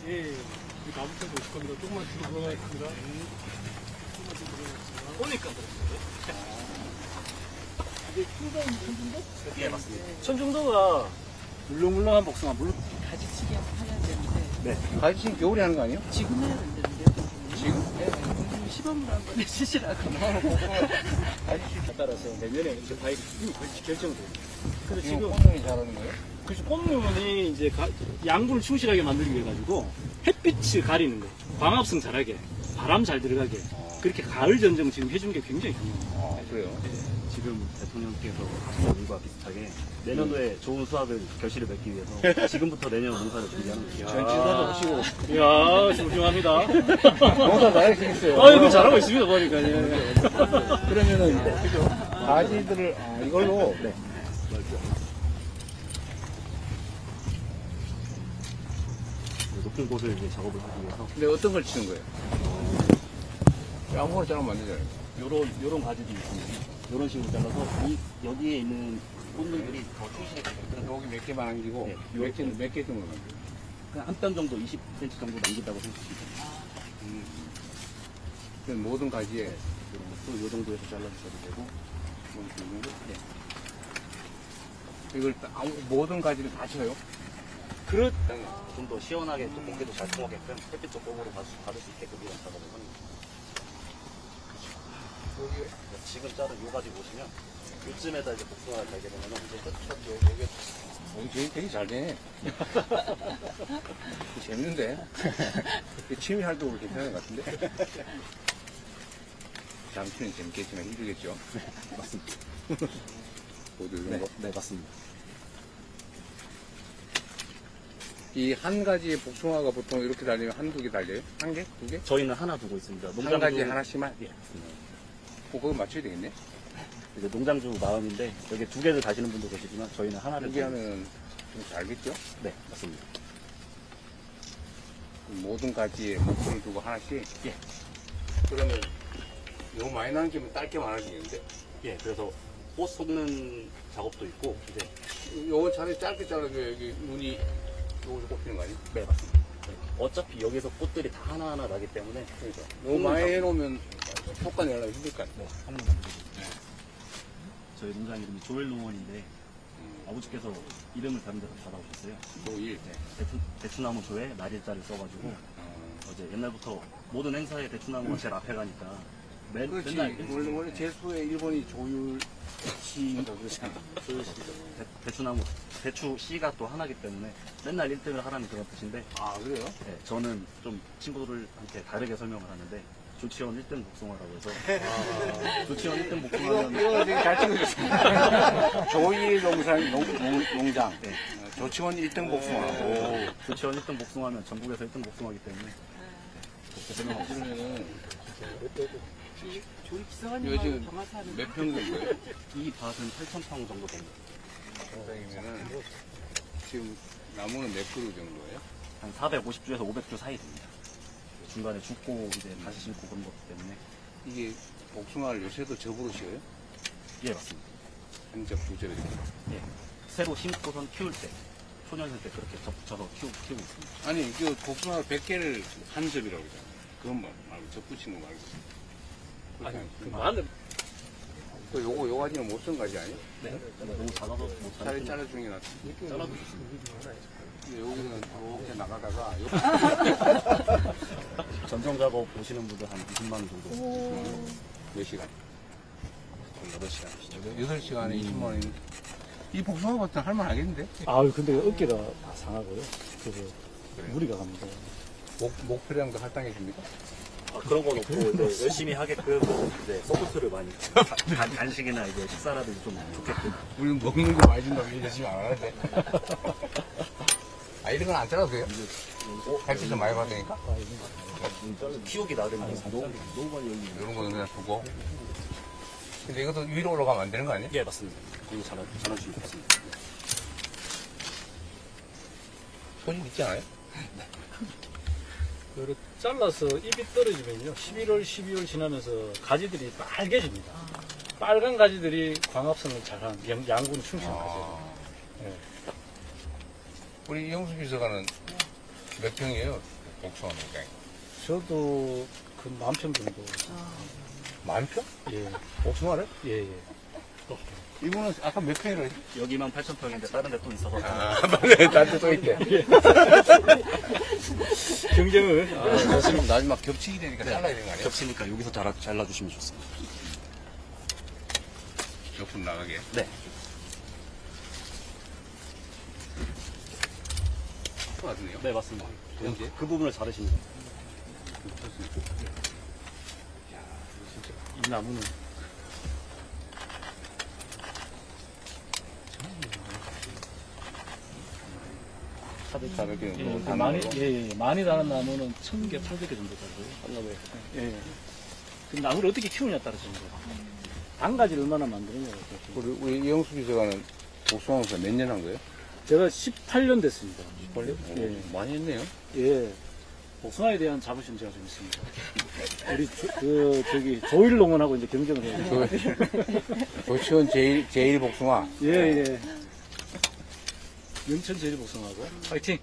예, 나부터 오실 겁니다. 조금만 뒤로 돌아가겠습니다. 오니까 이게 큰건 천중도? 예, 맞습니다. 천중도가 물렁물렁한 복숭아, 물론 가지치기 하셔야 되는데 네. 가지치기 겨울에 하는 거 아니에요? 지금 해야 된다는데 지금? 네, 시범으로 한번 해주시라고. 가지치기 따라서 내년에 이제 과일이 결정돼요. 그래서 지금 꽃눈이 잘하는 거예요? 그래서 꽃눈이 이제 양분을 충실하게 만들기 위해 가지고 햇빛을 가리는 거, 광합성 잘하게, 바람 잘 들어가게 그렇게 가을 전정 지금 해준 게 굉장히 중요해요. 아, 그래요? 지금 대통령께서 하신 일과 비슷하게 내년도에 좋은 수확을 결실을 맺기 위해서 지금부터 내년 농사를 준비하는 거죠. 전진사도 하시고, 이야, 훌륭합니다. 농사 잘하시겠어요? 아이고, 잘하고 있습니다, 보니까. 예. 그러면은, 그죠? 가지들을, 이걸로. 네. 높은 곳을 이제 작업을 하기 위해서. 근데 어떤 걸 치는 거예요? 아무거나 자르면 안 되잖아요. 요런 가지도 있습니다. 요런 식으로 잘라서 여기에 있는 꽃들이 더 충실하게 되거든요. 여기 몇 개만 남기고, 네. 몇 개 정도 남기고. 그냥 한 뼘 정도, 20cm 정도 남긴다고 생각하시면 돼요. 그 모든 가지에. 이런 것도 요 정도에서 잘라주셔도 되고. 네. 이걸 모든 가지를 다 쳐요? 좀 더 시원하게 또 공기도 잘 통하게끔 햇빛 조금으로 받을 수 있게끔 이런 작업을 하는 거죠. 지금 자른 요 가지 보시면 요쯤에다 이제 복숭아를 달게 되면 이제 여기 되게 잘 되네. 재밌는데? 취미 활동으로 괜찮은 것 같은데? 잠시는 재밌겠지만 힘들겠죠? 네, 맞습니다. 모두 이런 거? 네, 맞습니다. 이 한 가지의 복숭아가 보통 이렇게 달리면 한두 개 달려요? 한 개? 두 개? 저희는 하나 두고 있습니다. 한 가지 하나씩만? 예, 맞습니다. 그거 맞춰야 되겠네? 이제 농장주 마음인데 여기 두 개를 다시는 분도 계시지만 저희는 하나를 두개 두고 하면 좀 잘겠죠? 네, 맞습니다. 모든 가지에 목표를 두고 하나씩? 예. 그러면 너무 많이 남기면 딸게 많아지겠는데? 예, 그래서 꽃 속는 작업도 있고 이제 요거 차라리 짧게 잘라줘야 여기 눈이 여기서 꼽히는 거 아니야? 네, 맞습니다. 어차피 여기서 꽃들이 다 하나하나 나기 때문에 그러니까 너무 많이 해놓으면 효과 내려면 힘들 것 같아. 네, 한번 만들어주세요. 저희 농장 이름이 조일 농원인데 아버지께서 이름을 다른 데서 받아오셨어요. 조일? 네, 대추나무 조에 날일자를 써가지고 어제 옛날부터 모든 행사에 대추나무가 제일 앞에 가니까 그렇지. 맨날 원래 제수의 일본이 조율 시인가 그러잖아. 대추나무 대추 씨가 또 하나기 때문에 맨날 1등을 하라는 그런 뜻인데 아 그래요? 네, 저는 좀 친구들한테 다르게 설명을 하는데 조치원 1등 복숭아라고 해서 조치원 1등 복숭아는 이거 되게 잘 찍어줬습니다. 조일 농장 네. 조치원 1등 복숭아. 조치원 1등 복숭아면 전국에서 1등 복숭아이기 때문에 그렇게 설명하고 있습니다. 요즘 몇 평 정도예요? 이 밭은 8,000평 정도 됩니다. 그러면은 지금 나무는 몇 그루 정도예요? 한 450주에서 500주 사이 됩니다. 중간에 죽고 이제 다시 심고 그런 것 때문에 이게 복숭아를 요새도 접으로 씌워요? 예, 맞습니다. 한 접, 두 접 이렇게? 예. 새로 심고선 키울 때 초년생 때 그렇게 접붙여서 키우고 있습니다. 아니 그 복숭아 100개를 한 접이라고 그러잖아요. 그건 말고 접붙이는 거 말고. 아니, 그 마늘. 그 요거 가지면 못 쓴 가지 아니에요? 네. 너무 작아서 못 차라리 잘라주는 게 낫지. 잘라도 좋습니다. 여기는 이렇게 나가다가 전정 작업 보시는 분들 한 20만 원 정도. 몇 시간? 8시간이시죠. 8시간에 20만 원이면 이 복숭아 같은 할만하겠는데? 아유, 근데 어깨가 다 상하고요. 그래서 무리가 갑니다. 목표량도 할당해 줍니까? 아, 그런 건 없고 이제 열심히 하게끔 이제 서포트를 많이 간식이나 이제 식사라도 좀 좋게끔. 우리는 먹는 거 많이 준다고 열심히 안 하는데. 아 이런 건 안 잘라도 돼요? 햇빛 좀 많이 받으니까? 키우기 나름이라서 너무 많이 열리네. 이런 거는 그냥 두고. 근데 이것도 위로 올라가면 안 되는 거 아니에요? 예, 맞습니다. 이거 잘하시면 좋습니다. 소질 있지 않아요? 그리고 잘라서 잎이 떨어지면요. 11월, 12월 지나면서 가지들이 빨개집니다. 빨간 가지들이 광합성을 잘한 양분 충실한 가지예요. 네. 우리 이영수 비서관은 몇 평이에요? 복숭아 농장이. 저도 그 10,000평 정도. 10,000평? 예. 복숭아를? 예, 예. 이분은 아까 몇 평이라고 했지? 여기만 8,000평인데 다른 데 또 있어서. 아, 맞네. 딴데 또 있대. 경쟁을. 아, 좋습니다. 나중에 막 겹치게 되니까 잘라야 되는 거 아니야? 겹치니까 여기서 잘라주시면 좋습니다. 옆으로 나가게. 네. 맞네요. 네, 맞습니다. 언제? 그 부분을 자르시면 돼요. 이 나무는 많이 자란 나무는 1,000개, 800개 정도 자라고요. 예. 그 나무를 어떻게 키우냐에 따라서 이제 단 가지를 얼마나 만드느냐에 따라서. 우리 이영수 비서관은 복숭아 농사 몇 년 한 거예요? 제가 18년 됐습니다. 18년? 예. 많이 했네요. 예. 복숭아에 대한 자부심 제가 좀 있습니다. 우리 저기 조일 농원하고 이제 경쟁을 해요. 조치원 제일 복숭아. 예, 예. 영천 제일 복숭아하고 파이팅.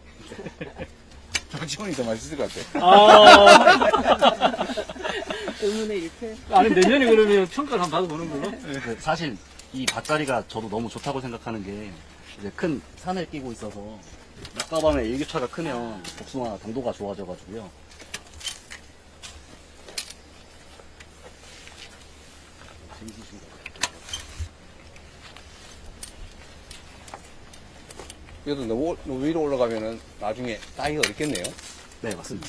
조치원이 더 맛있을 것 같아. 아. 의문의 일패. 아니 내년에 그러면 평가를 한번 받아보는 걸로. 네. 사실 이 밭자리가 저도 너무 좋다고 생각하는 게 이제 큰 산을 끼고 있어서 낮과 밤에 일교차가 크면 복숭아 당도가 좋아져가지고요. 그래도 너무 위로 올라가면은 나중에 따기가 어렵겠네요. 네, 맞습니다.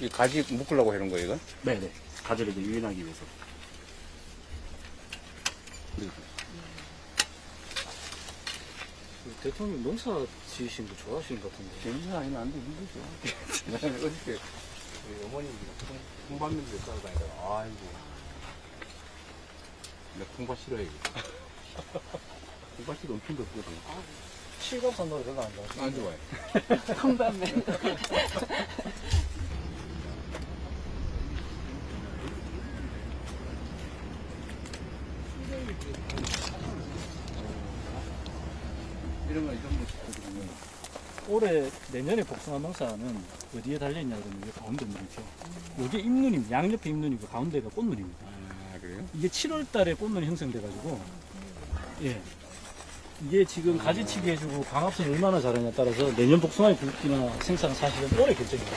이 가지 묶으려고 하는 거예요, 이건? 네네. 가지를 이제 유인하기 위해서. 대통령 농사 지으신 거 좋아하시는 것 같은데. 재밌는 아니면 안 돼, 힘들죠. 나는 어저께 우리 어머님이 콩밭면들 싸고 다니다가, 아이고. 나 콩밭 싫어해. 콩밭이 엄청 덥거든. 칠갑산 노래 별로 안 좋아하시죠? 안 좋아해. 콩밤맨. 이런 건 이 정도 싶거든요. 올해 내년에 복숭아 농사는 어디에 달려있냐 그러면 이게 가운데 눈이죠. 이게 잎눈입니다. 양옆에 잎눈이고 가운데가 꽃눈입니다. 아, 그래요? 이게 7월 달에 꽃눈이 형성돼가지고, 예. 이게 지금 가지치기 해주고 광합성이 얼마나 잘하냐에 따라서 내년 복숭아의 굵기나 생산은 사실은 올해 결정입니다.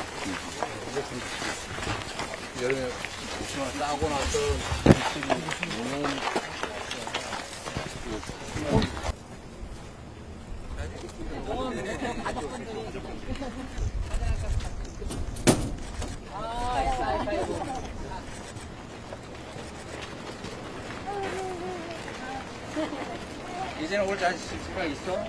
여름에 복숭아 싸고 나서 이제는 올 자신 생각 있어?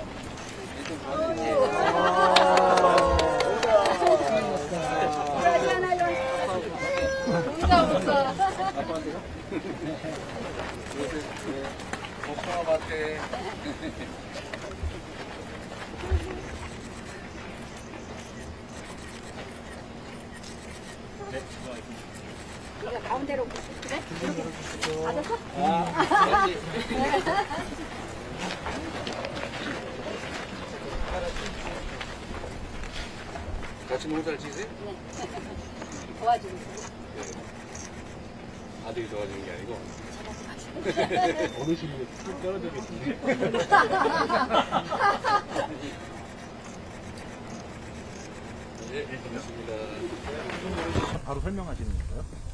복숭아 밭에 이거 가운데로 그래? 이렇게 받았어? 같이 농사를 지세요? 네. 도와주고 있어. 아들이 도와주는 게 아니고 어르신이 뚝 떨어져 계시네. 네, 고맙습니다. 바로 설명하시는 건가요?